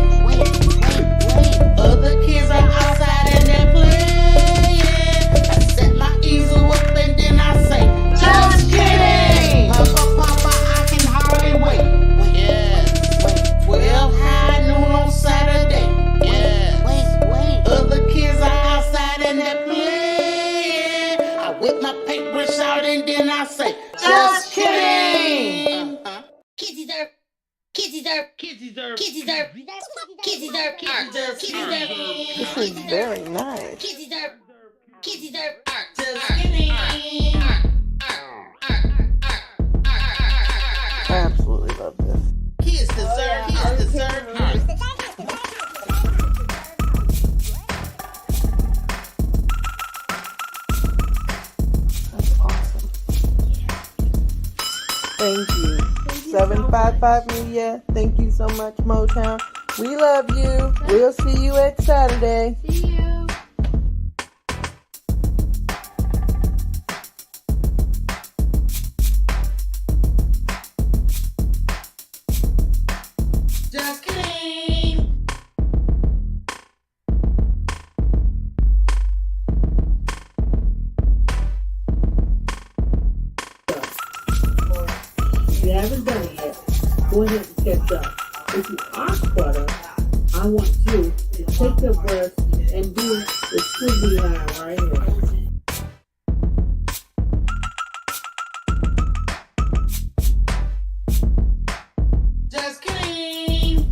Other kids are outside and they're playing. I set my easel up and then I say, just kidding. Papa, I can hardly wait. Yeah. 12 high noon on Saturday. Yeah. Other kids are outside and they're playing. I whip my paintbrush out and then I say, just kidding. Kids deserve. Kids deserve. Kids deserve. Kids deserve. Kids deserve. Kids deserve. This is very nice. Kids deserve. Kids deserve. Just kidding. I absolutely love this. Kids deserve art. That's awesome. Thank you. 755 Media. Thank you so much, Motown. We love you. We'll see you at Saturday. See you. Just kidding. If you haven't done it yet, go ahead and catch up. If you are caught up, I want you to take your brush and do the squiggly line right here. Just kidding.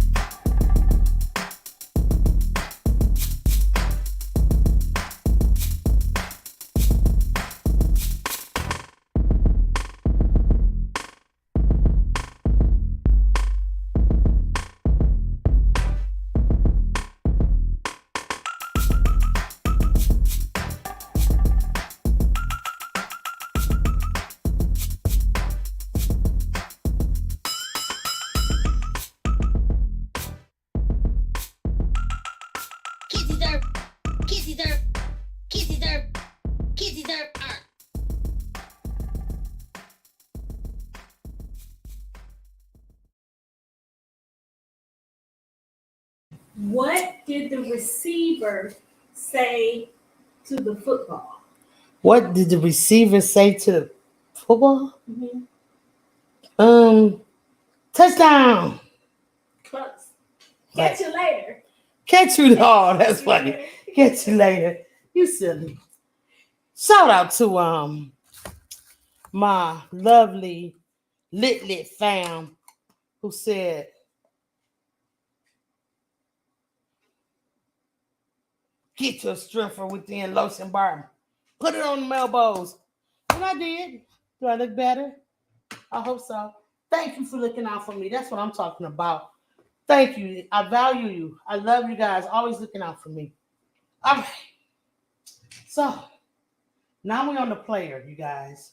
Kids deserve. Kids deserve. Kids deserve. Kids deserve art. What did the receiver say to the football? What did the receiver say to the football? Touchdown. Close. Catch you later. Catch you. Oh, that's funny. Catch you later. You silly. Shout out to my lovely lit-litfam who said, get your strength from within, lotion bar. Put it on the elbows. And I did. Do I look better? I hope so. Thank you for looking out for me. That's what I'm talking about. Thank you. I value you. I love you guys. Always looking out for me. All right. So now we're on the player, you guys.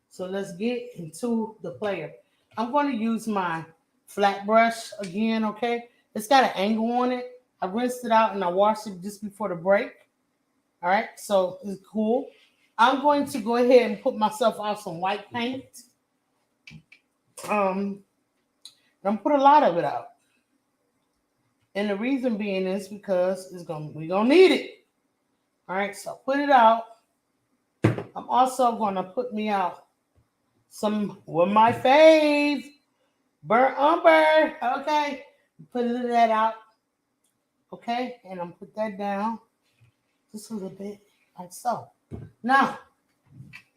So let's get into the player. I'm going to use my flat brush again, okay? It's got an angle on it. I rinsed it out and I washed it just before the break. All right, so it's cool. I'm going to go ahead and put myself out some white paint. I'm put a lot of it out. And the reason being is because we're gonna need it. All right, so put it out. I'm also gonna put me out some with my fave, burnt umber. Okay, put a little of that out. Okay, and I'm put that down just a little bit, like so. Now,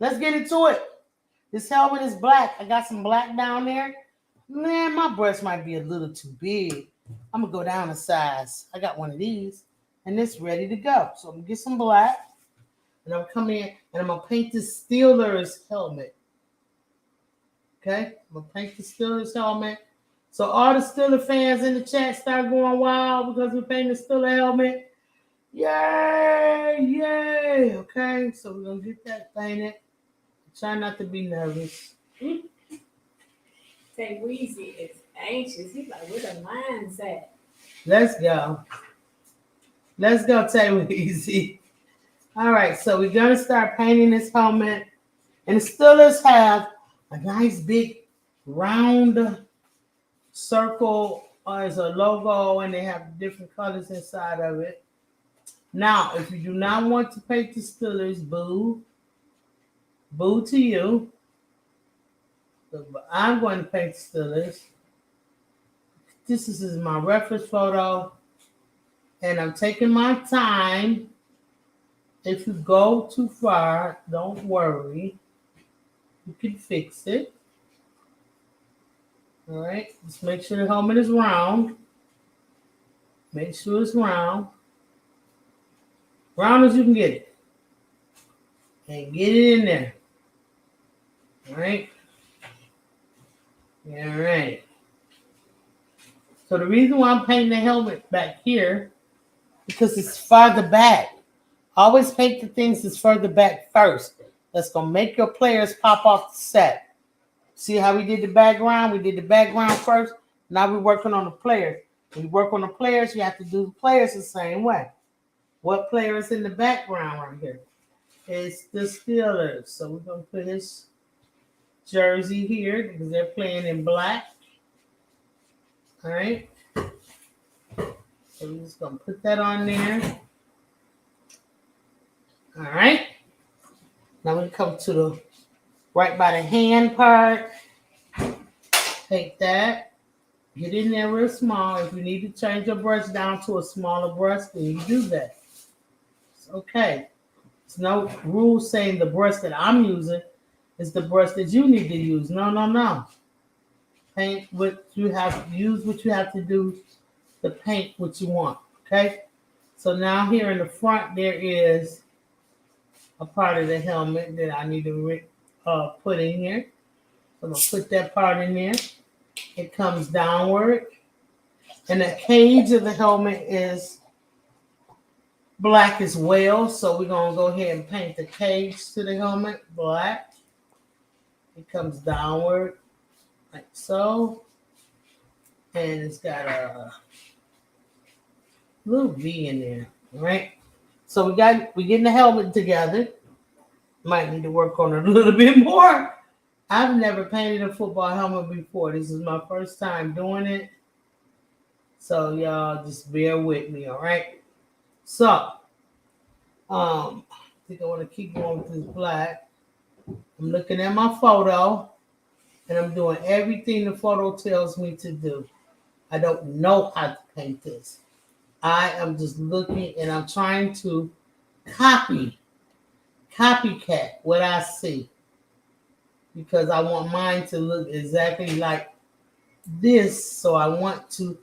let's get into it. This helmet is black. I got some black down there. Man, my brush might be a little too big. I'm gonna go down a size. I got one of these, and it's ready to go. So I'm gonna get some black, and I'm coming in, and I'm gonna paint the Steelers helmet. Okay, I'm gonna paint the Steelers helmet. So all the Steeler fans in the chat start going wild because we painted the Steeler helmet. Yay! Yay! Okay, so we're gonna get that painted. Try not to be nervous. Say Weezy is anxious. He's like, where the lines at? Let's go. Let's go, Tay Easy. All right, so we're gonna start painting this helmet. And the Steelers have a nice big round circle as a logo, and they have different colors inside of it. Now, if you do not want to paint the Steelers, boo to you. But I'm going to paint the Steelers. This is my reference photo, and I'm taking my time. If you go too far, don't worry. You can fix it. All right, just make sure the helmet is round. Make sure it's round. Round as you can get it. And get it in there. All right. All right. So the reason why I'm painting the helmet back here, because it's farther back. Always paint the things that's further back first. That's going to make your players pop off the set. See how we did the background? We did the background first. Now we're working on the players. When you work on the players, you have to do the players the same way. What player is in the background right here? It's the Steelers. So we're going to put his jersey here because they're playing in black. All right. So we're just going to put that on there. All right. Now we come to the right by the hand part. Take that. Get in there real small. If you need to change your brush down to a smaller brush, then you do that. It's okay. There's no rule saying the brush that I'm using is the brush that you need to use. No, no, no. Paint what you have to use, what you have to do to paint what you want. Okay? So now here in the front, there is a part of the helmet that I need to put in here. So I'm going to put that part in there. It comes downward. And the cage of the helmet is black as well. So we're going to go ahead and paint the cage to the helmet black. It comes downward like so. And it's got a little V in there. All right. So we're getting the helmet together. Might need to work on it a little bit more. I've never painted a football helmet before. This is my first time doing it. So y'all just bear with me, all right? So, I think I want to keep going with this black. I'm looking at my photo, and I'm doing everything the photo tells me to do. I don't know how to paint this. I am just looking, and I'm trying to copycat what I see, because I want mine to look exactly like this. So I want to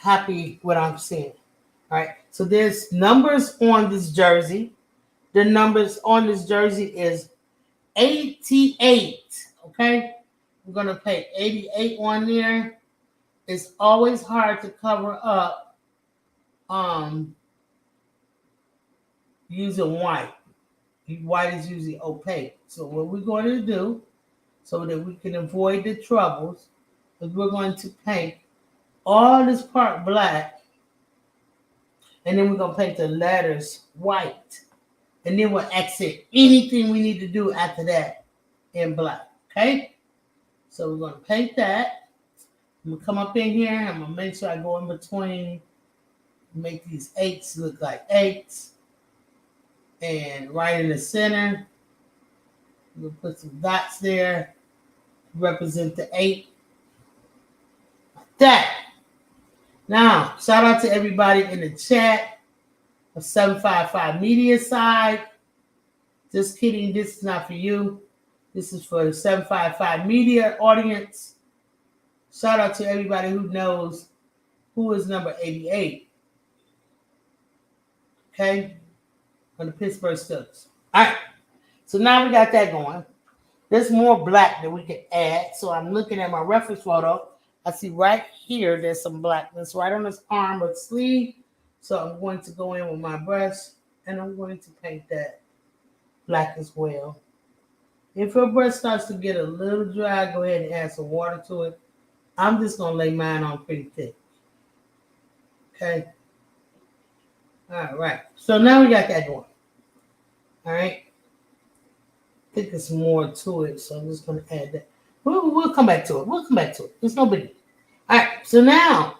copy what I'm seeing. All right. So there's numbers on this jersey. The numbers on this jersey is 88. Okay. I'm going to put 88 on there. It's always hard to cover up using white. White is usually opaque. So what we're going to do, so that we can avoid the troubles, is we're going to paint all this part black, and then we're going to paint the letters white, and then we'll accent anything we need to do after that in black. Okay? So we're going to paint that. I'm going to come up in here. I'm going to make sure I go in between, make these 8s look like 8s. And right in the center, we'll put some dots there to represent the 8. Like that. Now, shout out to everybody in the chat of 755 Media side. Just kidding. This is not for you. This is for the 755 media audience. Shout out to everybody who knows who is number 88. Okay? On the Pittsburgh Steelers. All right. So now we got that going. There's more black that we can add. So I'm looking at my reference photo. I see right here there's some blackness right on this arm or sleeve. So I'm going to go in with my brush and I'm going to paint that black as well. If your brush starts to get a little dry, go ahead and add some water to it. I'm just going to lay mine on pretty thick. Okay. All right. So now we got that going. All right. I think there's more to it, so I'm just going to add that. We'll come back to it. We'll come back to it. It's no biggie. All right. So now,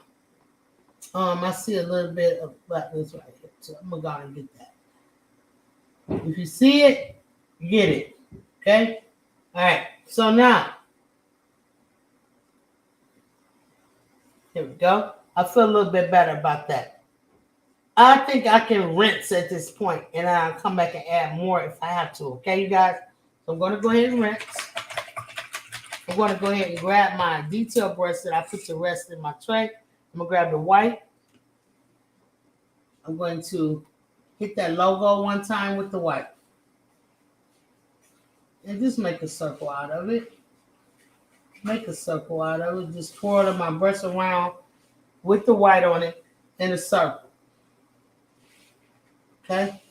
I see a little bit of blackness right here. So I'm going to go and get that. If you see it, get it. Okay? All right. So now, here we go. I feel a little bit better about that. I think I can rinse at this point, and I'll come back and add more if I have to. Okay, you guys? So I'm going to go ahead and rinse. I'm going to go ahead and grab my detail brush that I put to rest in my tray. I'm going to grab the white. I'm going to hit that logo one time with the white. And just make a circle out of it. Make a circle out of it. Just twirl my brush around with the white on it in a circle. Okay?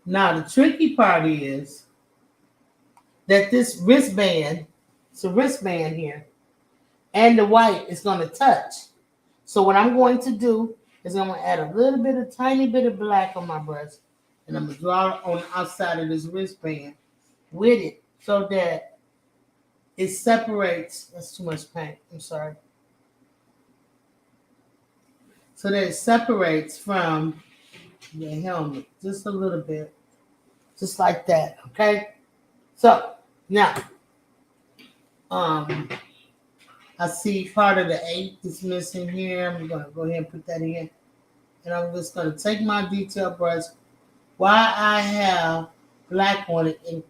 Now, the tricky part is that this wristband, it's a wristband here, and the white is going to touch. So what I'm going to do is I'm going to add a little bit, a tiny bit of black on my brush, and I'm going to draw it on the outside of this wristband with it so that it separates. That's too much paint. I'm sorry. So that it separates from the helmet just a little bit, just like that. Okay. So now, I see part of the 8 is missing here. I'm going to go ahead and put that in. And I'm just going to take my detail brush while I have black on it and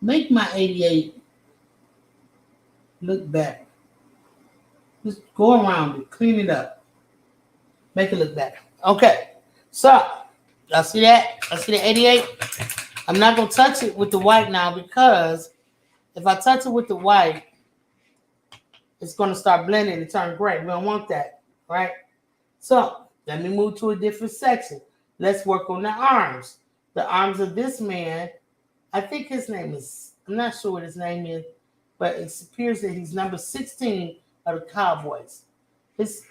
make my 88 look better. Just go around it, clean it up, make it look better. Okay, so y'all see that? I see the 88. I'm not going to touch it with the white now because if I touch it with the white, it's going to start blending and turn gray. We don't want that, right? So let me move to a different section. Let's work on the arms. The arms of this man, I think his name is, I'm not sure what his name is, but it appears that he's number 16 of the Cowboys.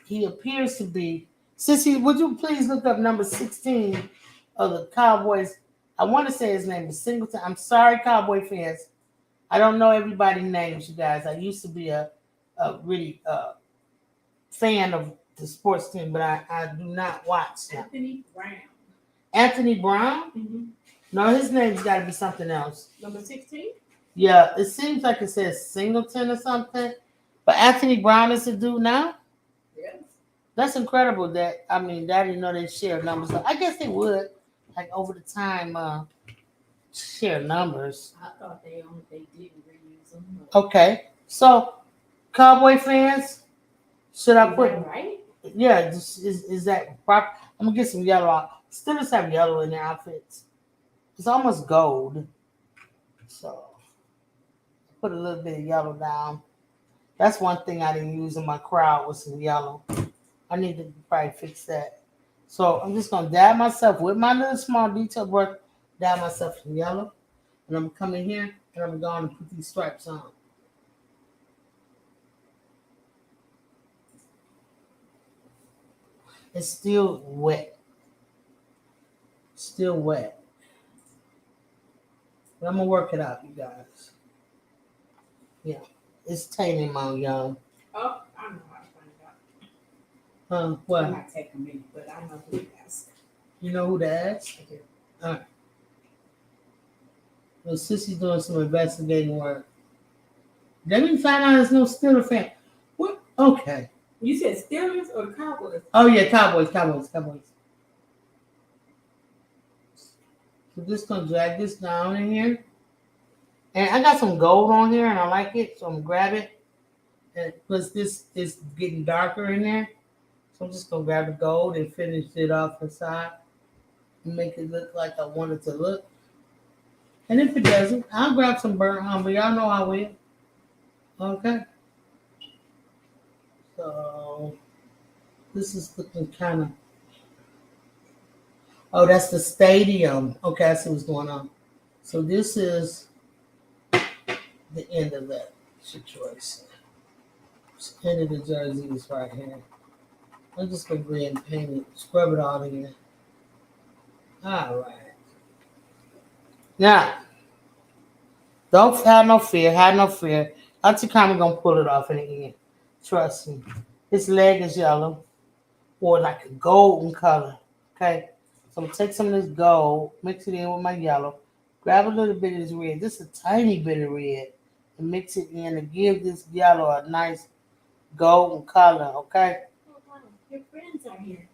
He appears to be, Sissy, would you please look up number 16 of the Cowboys? I want to say his name is Singleton. I'm sorry, Cowboy fans. I don't know everybody's names, you guys. I used to be a really fan of the sports team, but I do not watch them. Anthony Brown. Anthony Brown? Mm-hmm. No, his name's got to be something else. Number 16? Yeah, it seems like it says Singleton or something. But Anthony Brown is a dude now? Yes. That's incredible that, I didn't know they share numbers. I guess they would, like over the time, share numbers. I thought they didn't reuse them. Okay, so Cowboy fans, should I put, right? yeah, is that proper? I'm going to get some yellow out. Steelers have yellow in their outfits. It's almost gold. So, put a little bit of yellow down. That's one thing I didn't use in my crowd was some yellow. I need to probably fix that. So, I'm just going to dab myself with my little small detail brush, dab myself some yellow. And I'm going to come in here and I'm going to put these stripes on. It's still wet. Still wet. But I'm going to work it out, you guys. Yeah. It's taining my young. Oh, I know how to find out. It What? might take a minute, but I know who to ask. You know who to ask? I do. All right. Well, Sissy's doing some investigating work. Let me find out there's no Steeler fan. What? Okay. You said Steelers or the Cowboys? Oh, yeah, Cowboys. So we're just gonna drag this down in here. And I got some gold on here and I like it, so I'm gonna grab it. And plus this is getting darker in there. So I'm just gonna grab the gold and finish it off the side and make it look like I want it to look. And if it doesn't, I'll grab some burnt umber. Y'all know I will. Okay. So this is looking kind of. Oh, that's the stadium. Okay, I see what's going on. So this is the end of that situation. The end of the jersey is right here. I'm just gonna go ahead and paint it, scrub it all in. All right. Now, don't have no fear. Have no fear. Auntie Carmen gonna pull it off in the end. Trust me. His leg is yellow, or like a golden color. Okay. So I'm gonna take some of this gold, mix it in with my yellow, grab a little bit of this red, just a tiny bit of red, and mix it in to give this yellow a nice golden color. Okay. Oh, wow. Your friends are here.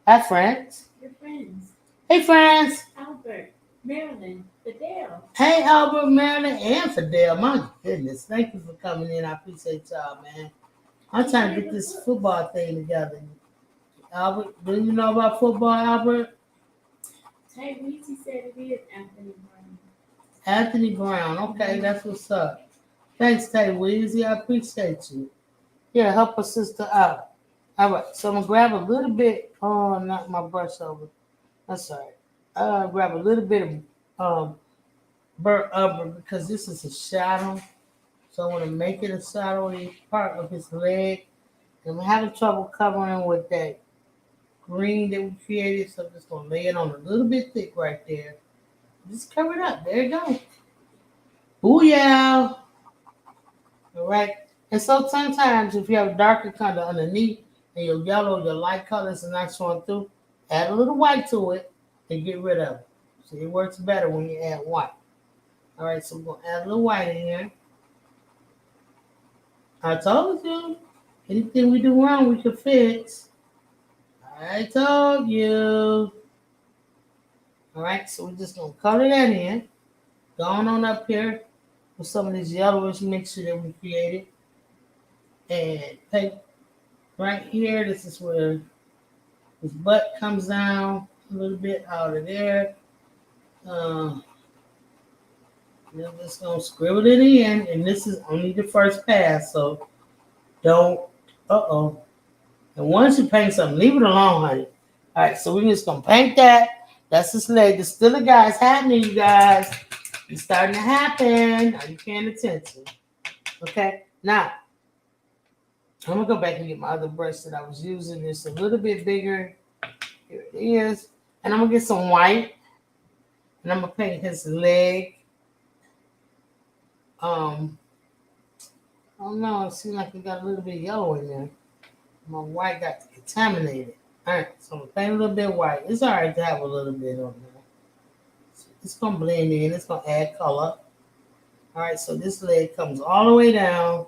Hi, friends. Your friends. Hey, friends. Albert, Marilyn, Fidel. Hey, Albert, Marilyn, and Fidel. My goodness. Thank you for coming in. I appreciate y'all, man. I'm trying to get this football thing together. Albert, do you know about football, Albert? Tay Weezy said it is Anthony Brown. Anthony Brown. Okay, that's what's up. Thanks, Tay Weezy. I appreciate you. Yeah, help a sister out. All right, so I'm going to grab a little bit. Oh, not my brush over. That's all right. Grab a little bit of burnt umber because this is a shadow. So I want to make it a shadowy part of his leg. And I'm having trouble covering with that green that we created. So I'm just going to lay it on a little bit thick right there. Just cover it up. There you go. Booyah. All right. And so sometimes if you have a darker color underneath and your yellow, your light colors are not showing through, add a little white to it and get rid of it. So it works better when you add white. All right, so we're going to add a little white in here. I told you, anything we do wrong, we can fix. I told you. All right, so we're just going to color that in. Going on up here with some of this yellowish mixture that we created. And take right here, this is where his butt comes down a little bit out of there. I'm just going to scribble it in, and this is only the first pass, so don't, And once you paint something, leave it alone, honey. All right, so we're just going to paint that. That's his leg. It's still a guy. It's happening, you guys. It's starting to happen. Are you paying attention? Okay, now, I'm going to go back and get my other brush that I was using. It's a little bit bigger. Here it is. And I'm going to get some white. And I'm going to paint his leg. Oh no, it seems like it got a little bit yellow in there. My white got contaminated. All right, so I'm going to paint a little bit white. It's all right to have a little bit on there. So it's going to blend in. It's going to add color. All right, so this leg comes all the way down.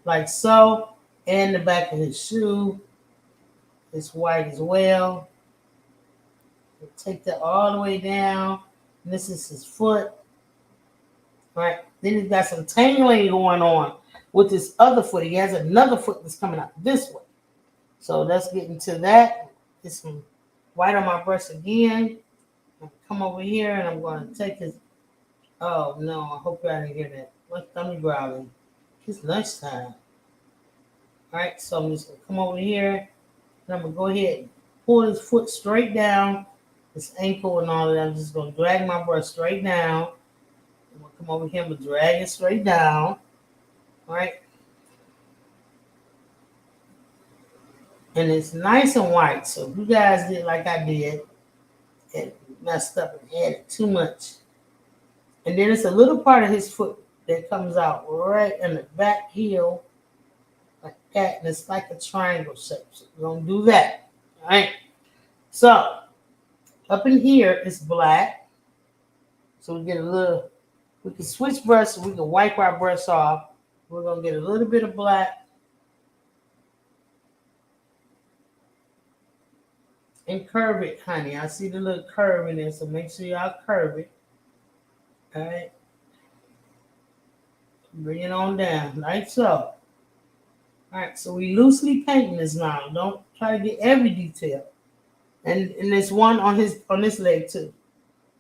Like so, and the back of his shoe is white as well. We'll take that all the way down. And this is his foot. All right, then he's got some tangling going on with this other foot. He has another foot that's coming out this way. So let's get into that. Get some white on my brush again. I'll come over here and I'm going to take his. Oh no, I hope y'all didn't hear that. My tummy growling. It's lunchtime. All right, so I'm just going to come over here. And I'm going to go ahead and pull his foot straight down. His ankle and all of that. I'm just going to drag my brush straight down. I'm going to come over here and drag it straight down. All right. And it's nice and white. So if you guys did like I did and messed up and added too much. And then it's a little part of his foot that comes out right in the back heel like that, and it's like a triangle shape. So we're gonna do that. All right. So up in here is black. So we get a little. We can switch brushes. We can wipe our brush off. We're gonna get a little bit of black, and curve it, honey. I see the little curve in there, so make sure y'all curve it. All right. Bring it on down, like so. All right, so we loosely painting this now. Don't try to get every detail. And there's one on this leg too.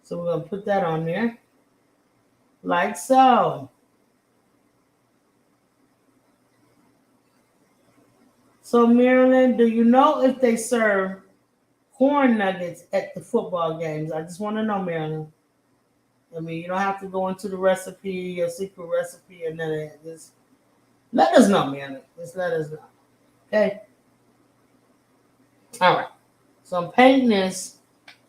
So we're gonna put that on there, like so. So Marilyn, do you know if they serve corn nuggets at the football games? I just want to know, Marilyn. I mean, you don't have to go into the recipe or secret recipe or none of that. Just let us know, Marilyn. Just let us know. Okay. All right. So I'm painting this,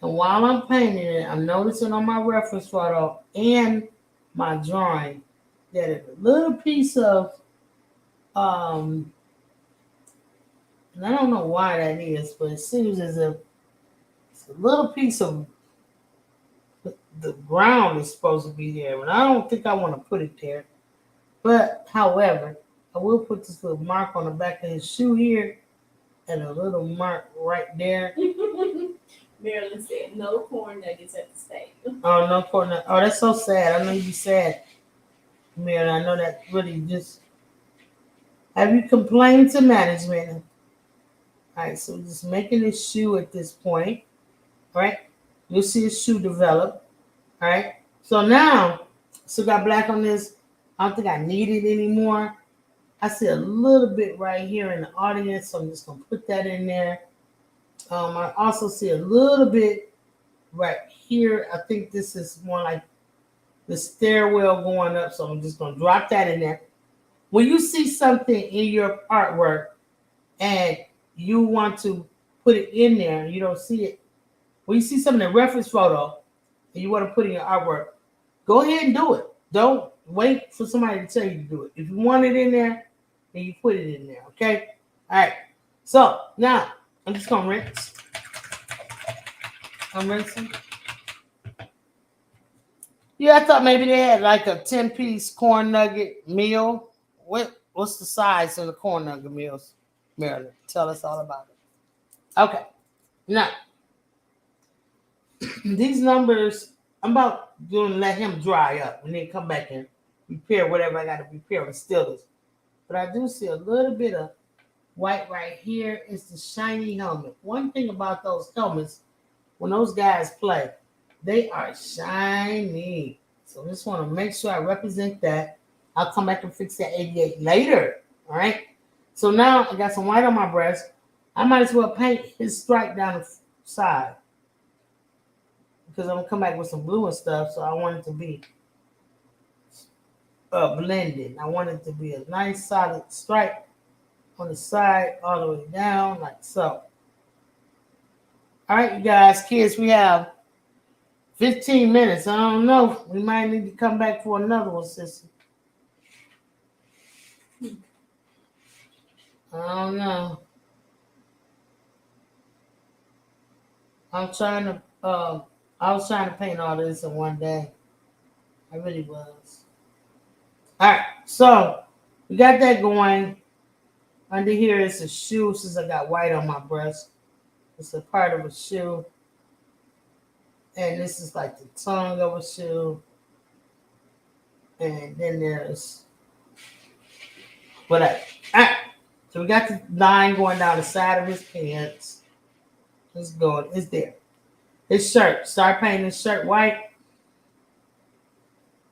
and while I'm painting it, I'm noticing on my reference photo and my drawing that a little piece of and I don't know why that is, but it seems as if it's a little piece of the ground is supposed to be there, and I don't think I want to put it there. But however, I will put this little mark on the back of his shoe here, and a little mark right there. Marilyn said no corn nuggets at the stadium. Oh, no corn nuggets. Oh, that's so sad. I know you'd be sad, Marilyn. I know that really just. Have you complained to management? All right, so just making this shoe at this point. All right, you'll see a shoe develop. All right, so now, still got black on this. I don't think I need it anymore. I see a little bit right here in the audience, so I'm just gonna put that in there. I also see a little bit right here. I think this is more like the stairwell going up, so I'm just gonna drop that in there. When you see something in your artwork and you want to put it in there and you don't see it, when you see something in a reference photo and you want to put it in your artwork, go ahead and do it. Don't wait for somebody to tell you to do it. If you want it in there, then you put it in there, okay? All right. So now I'm just gonna rinse. I'm rinsing. Yeah, I thought maybe they had like a 10-piece corn nugget meal. What's the size of the corn nugget meals, Marilyn? Tell us all about it. Okay. Now, these numbers, I'm about going to let him dry up and then come back and prepare whatever I got to prepare with stillers. But I do see a little bit of white right here. It's the shiny helmet. One thing about those helmets, when those guys play, they are shiny. So I just want to make sure I represent that. I'll come back and fix that 88 later. All right. So now I got some white on my breast. I might as well paint his stripe down the side because I'm going to come back with some blue and stuff. So I want it to be blended. I want it to be a nice solid stripe on the side all the way down like so. All right, you guys, kids, we have 15 minutes. I don't know. We might need to come back for another one, sister. I don't know. I was trying to paint all this in one day. I really was. All right, so we got that going. Under here is a shoe since I got white on my breast. It's a part of a shoe. And this is like the tongue of a shoe. And then there's whatever. All right. So we got the line going down the side of his pants. It's going. It's there. His shirt. Start painting his shirt white.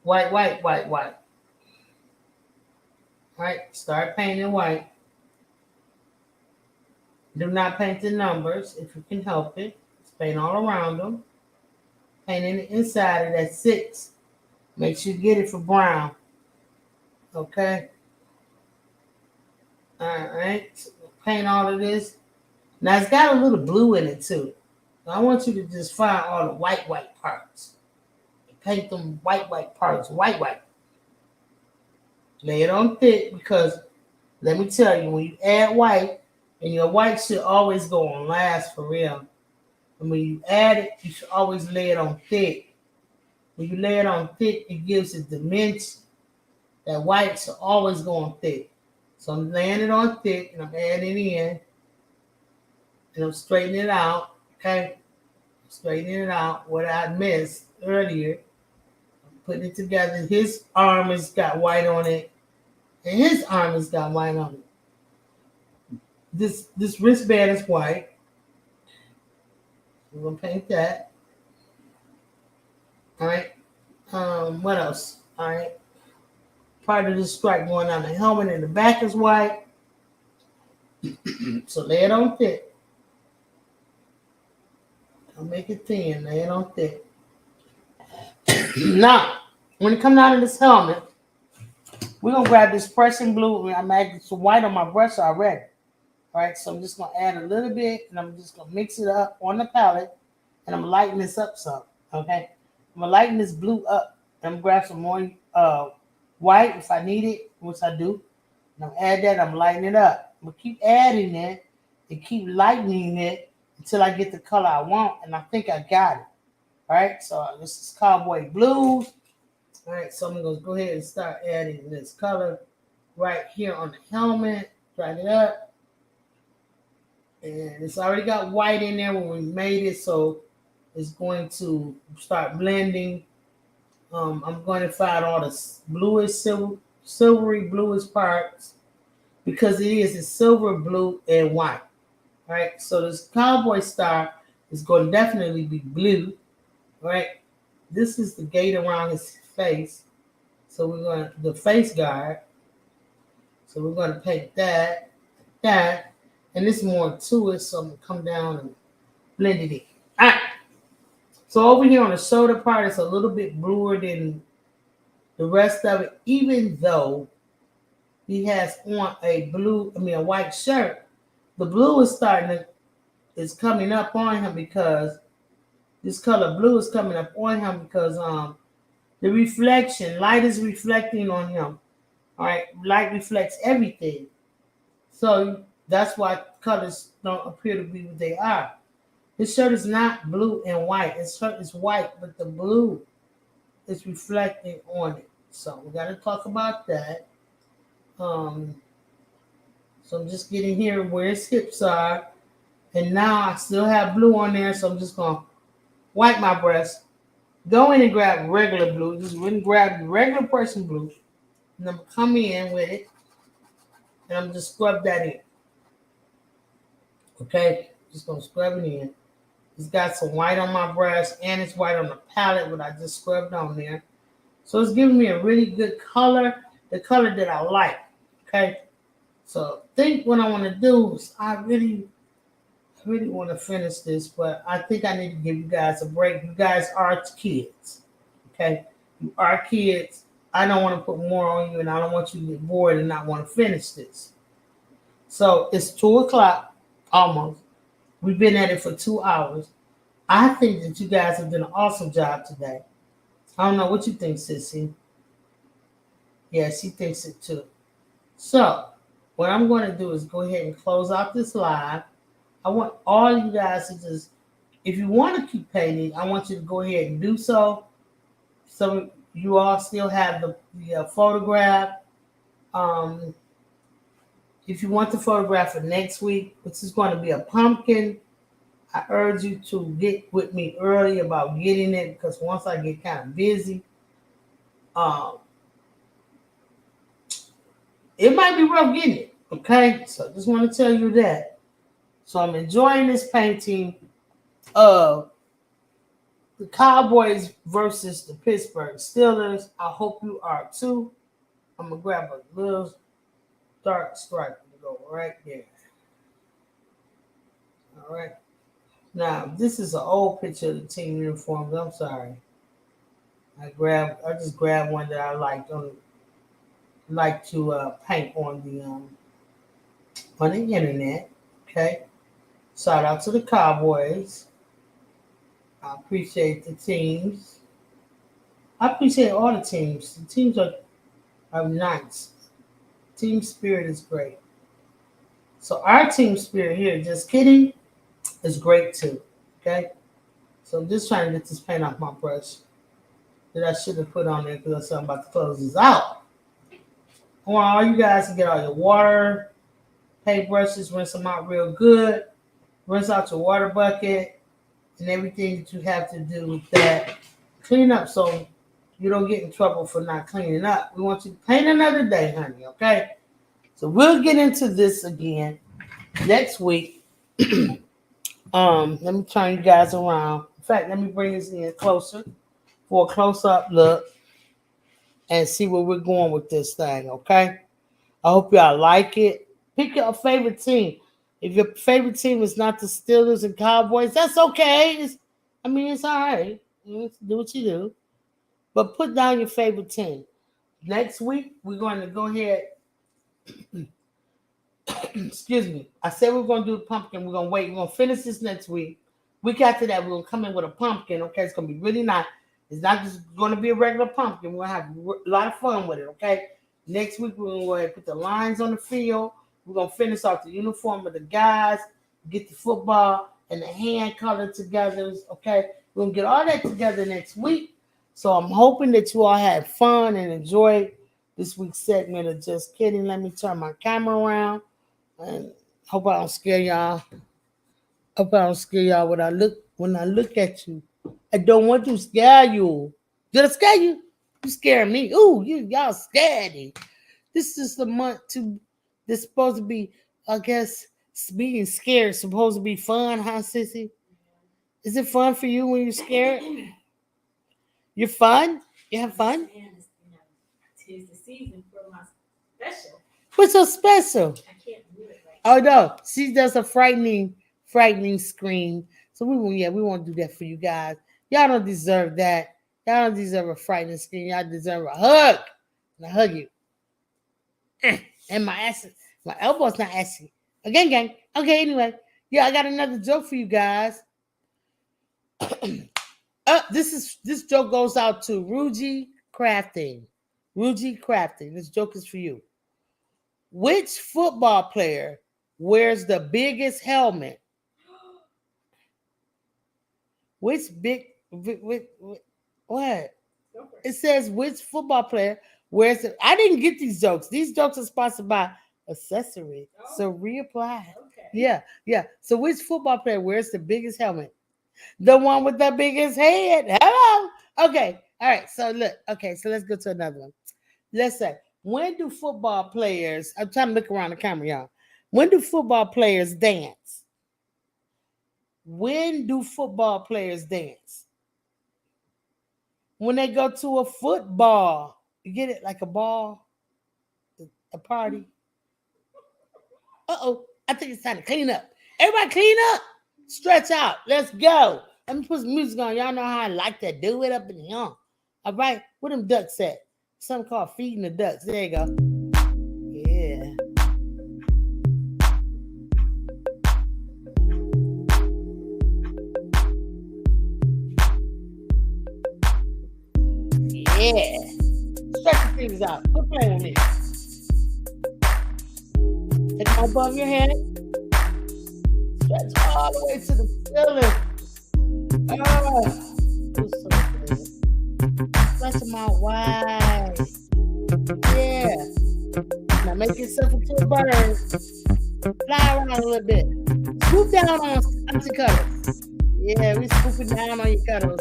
White, white, white, white. All right. Start painting white. Do not paint the numbers if you can help it. Just paint all around them. Painting the inside of that 6. Make sure you get it for brown. Okay. All right. So paint all of this. Now it's got a little blue in it too. So I want you to just find all the white parts. Paint them white parts. White. Lay it on thick because let me tell you, when you add white, and your white should always go on last for real. And when you add it, you should always lay it on thick. When you lay it on thick, it gives it dimension. That white should always go on thick. So I'm laying it on thick and I'm adding it in. And I'm straightening it out. Okay, straightening it out. What I missed earlier, putting it together. His arm has got white on it, and his arm has got white on it. This wristband is white. We're gonna paint that. All right. What else? All right. Part of the stripe going on the helmet and the back is white. So lay it on thick. Don't make it thin. Lay it on thick. Now, when it comes out of this helmet, we're gonna grab this pressing blue. I'm adding some white on my brush already. All right, so I'm just gonna add a little bit, and I'm just gonna mix it up on the palette, and I'm lighting this up some. Okay, I'm gonna lighten this blue up. I'm gonna grab some more white if I need it, which I do. And I'm add that. I'm lighting it up. I'm gonna keep adding it and keep lightening it until I get the color I want, and I think I got it. All right, so this is Cowboy Blues. All right, so I'm gonna go ahead and start adding this color right here on the helmet. Drag it up. And it's already got white in there when we made it, so it's going to start blending. I'm going to find all the bluish, silvery bluish parts because it's silver, blue, and white. All right, so this cowboy star is going to definitely be blue. All right, this is the gate around his face. So we're going to, the face guard. So we're going to paint that. And there's more to it, so I'm going to come down and blend it in. All right. So over here on the shoulder part, it's a little bit bluer than the rest of it, even though he has on a white shirt. The blue is coming up on him because this color blue is coming up on him because the reflection, light is reflecting on him. All right, light reflects everything. So that's why colors don't appear to be what they are. His shirt is not blue and white. His shirt is white, but the blue is reflecting on it. So we got to talk about that. So I'm just getting here where his hips are. And now I still have blue on there, so I'm just going to wipe my brush. Go in and grab regular blue. Just grab the regular person blue. And I'm going to come in with it. And I'm just scrub that in. Okay, just gonna scrub it in. It's got some white on my brush and it's white on the palette, what I just scrubbed on there. So it's giving me a really good color, the color that I like. Okay, so I think what I want to do is I really want to finish this, but I think I need to give you guys a break. You guys are kids, okay? You are kids. I don't want to put more on you, and I don't want you to get bored and not want to finish this. So it's 2:00. Almost. We've been at it for 2 hours. I think that you guys have done an awesome job today. I don't know what you think, Sissy. Yeah, she thinks it too. So, what I'm going to do is go ahead and close out this live. I want all you guys to just, if you want to keep painting, I want you to go ahead and do so. So, you all still have the photograph. If you want the photograph for next week, which is going to be a pumpkin, I urge you to get with me early about getting it because once I get kind of busy, it might be rough getting it, okay? So I just want to tell you that. So I'm enjoying this painting of the Cowboys versus the Pittsburgh Steelers. I hope you are too. I'm going to grab a little dark stripe and go right there. All right. Now, this is an old picture of the team uniforms. I'm sorry. I just grabbed one that I like to paint on the internet. Okay. Shout out to the Cowboys. I appreciate the teams. I appreciate all the teams. The teams are nice. Team spirit is great. So our team spirit here, just kidding, is great too. Okay. So I'm just trying to get this paint off my brush that I should have put on there because I'm about to close this out. I want all you guys to get all your water, paint brushes, rinse them out real good. Rinse out your water bucket. and everything that you have to do with that. Clean up so you don't get in trouble for not cleaning up. We want you to paint another day, honey, okay? So we'll get into this again next week. Let me turn you guys around. In fact, let me bring this in closer for a close-up look and see where we're going with this thing, okay? I hope y'all like it. Pick your favorite team. If your favorite team is not the Steelers and Cowboys, that's okay. It's all right. Do what you do. But put down your favorite team. Next week, we're going to go ahead. Excuse me. I said we're going to do the pumpkin. We're going to wait. We're going to finish this next week. Week after that, we're going to come in with a pumpkin. Okay, it's going to be really nice. It's not just going to be a regular pumpkin. We're going to have a lot of fun with it, okay? Next week, we're going to go ahead and put the lines on the field. We're going to finish off the uniform of the guys, get the football and the hand color together, okay? We're going to get all that together next week. So I'm hoping that you all had fun and enjoyed this week's segment of Just Kidding. Let me turn my camera around and hope I don't scare y'all. Hope I don't scare y'all when I look at you. I don't want to scare you. Did I scare you? You scare me. Ooh, y'all scared. This is the month this supposed to be, I guess, being scared is supposed to be fun, huh, sissy? Is it fun for you when you're scared? You're fun? You have fun? Tis the season for my special. What's so special? I can't do it right. Oh no, she does a frightening scream. So we won't do that for you guys. Y'all don't deserve that. Y'all don't deserve a frightening scream. Y'all deserve a hug. And I hug you. And my elbow's not assy. Again, gang. Okay, anyway. Yeah, I got another joke for you guys. This joke goes out to Ruji Crafting. Ruji Crafting. This joke is for you. Which football player wears the biggest helmet? What? It says which football player wears it? I didn't get these jokes. These jokes are sponsored by Accessory. So reapply. Okay. Yeah. So which football player wears the biggest helmet? The one with the biggest head. Hello. Okay. All right. So look. Okay. So let's go to another one. Let's say, when do football players, I'm trying to look around the camera, y'all. When do football players dance? When do football players dance? When they go to a football. You get it? Like a ball? A party? Uh-oh. I think it's time to clean up. Everybody clean up. Stretch out. Let's go. Let me put some music on. Y'all know how I like to do it up in here. All right. Where them ducks at? Something called feeding the ducks. There you go. Yeah. Yeah. Stretch your fingers out. Quit playing with me. Take them above your head. Stretch all the way to the ceiling. So good. Stretch them out wide. Yeah. Now make yourself into a bird. Fly around a little bit. Swoop down on some cuddles. Yeah, we swooping down on your cuddles.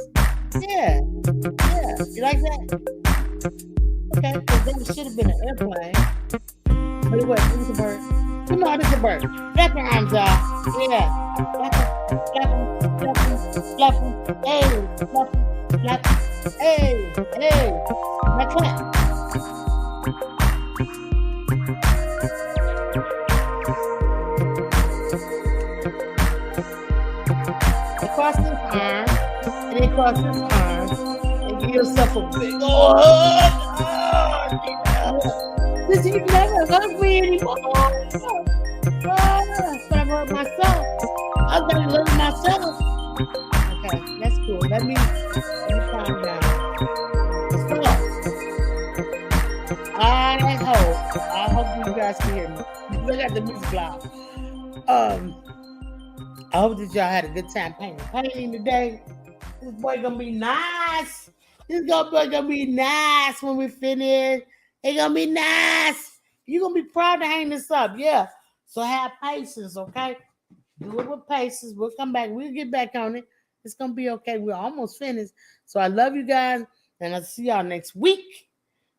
Yeah. You like that? Okay, because that should have been an airplane. But it was a bird. Come on, it's a bird. Flap your arms out. Yeah. Flap them. Hey, flap. Hey. Now clap. Cross this arm, and then cross this arm, and give yourself a big old hug. This you never hug me anymore. But I've hurt myself. I gotta love myself. Okay, that's cool. Let me calm down. So, I hope you guys can hear me. Because I got the music loud. I hope that y'all had a good time painting today. This boy gonna be nice. This boy gonna be nice when we finish. It's gonna be nice. You're gonna be proud to hang this up, yeah. So have patience, okay? Do it with patience. We'll come back. We'll get back on it. It's gonna be okay. We're almost finished. So I love you guys, and I'll see y'all next week.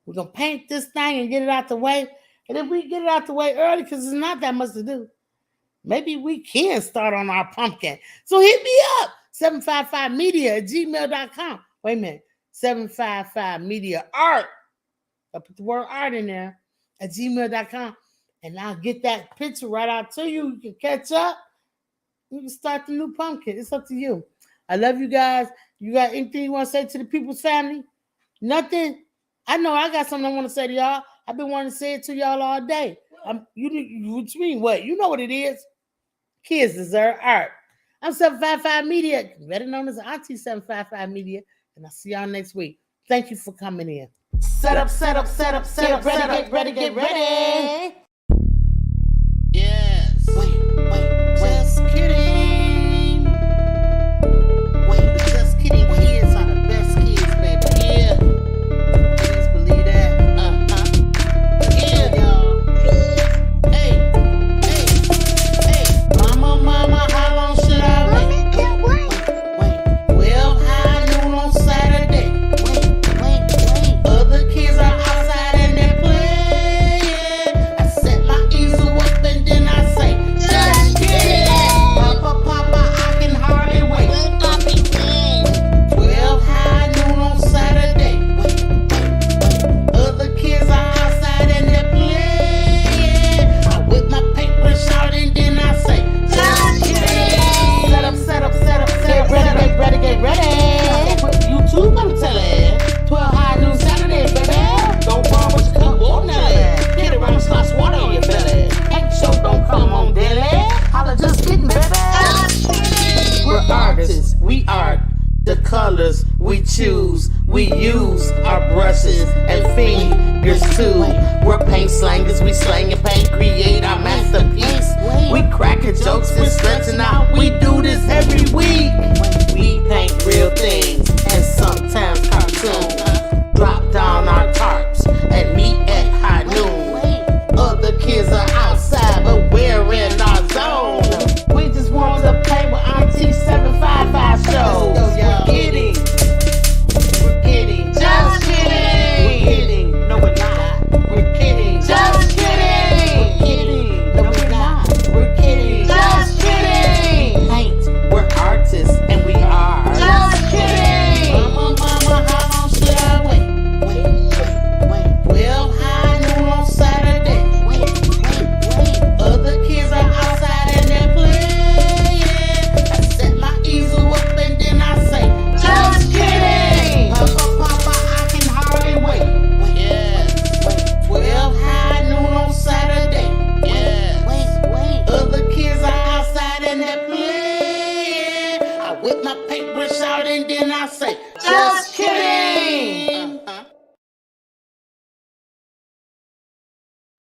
We're gonna paint this thing and get it out the way. And if we get it out the way early, because there's not that much to do, maybe we can start on our pumpkin. So hit me up, 755media@gmail.com. Wait a minute, 755mediaart. I put the word art in there at gmail.com, and I'll get that picture right out to you. You can catch up. You can start the new pumpkin. It's up to you. I love you guys. You got anything you want to say to the people's family? Nothing? I know I got something I want to say to y'all. I've been wanting to say it to y'all all day. What you mean what? You know what it is. Kids deserve art. I'm 755 Media, better known as Auntie 755 Media, and I'll see y'all next week. Thank you for coming in. Set up, set up, set up, set up, set up. Get ready, get ready. Yes. Wait. Just kidding. Wait, just kidding. Kids are the best kids, baby. Yeah. Please believe that. Yeah, y'all. Hey. Mama, how long should I wait? Well, high noon on Saturday. Wait. Other kids are outside and they're playing. I set my easel up and then I say, just kidding. Papa, I can hardly wait. 12 high noon on Saturday. Wait. Other kids are outside and they're playing. I whip my paintbrush out and then I say, just kidding. Set up. Get ready. Put YouTube on the telly. 12 high noon Saturday, baby. Don't run with your cup ordinary. Get around and slosh water on your belly. Ain't show don't come on daily. Holla, just kidding, baby. We're artists, we art. The colors we choose, we use our brushes and fingers too. We're paint slangers, we slang and paint, create our masterpiece. We cracking jokes and stretching out, we do this every week. We paint real things and sometimes cartoons. Drop down our tarps and meet at high noon. Other kids are outside, but we're in our zone. We just want to play with Auntie 755 shows. We're kidding. Just kidding. We're kidding. No, we're not. We're kidding. Just kidding. We're kidding. No, we're not. We're kidding. Just kidding. Paint. We're artists and we are. Just kidding. Mama, how long should I wait? Well,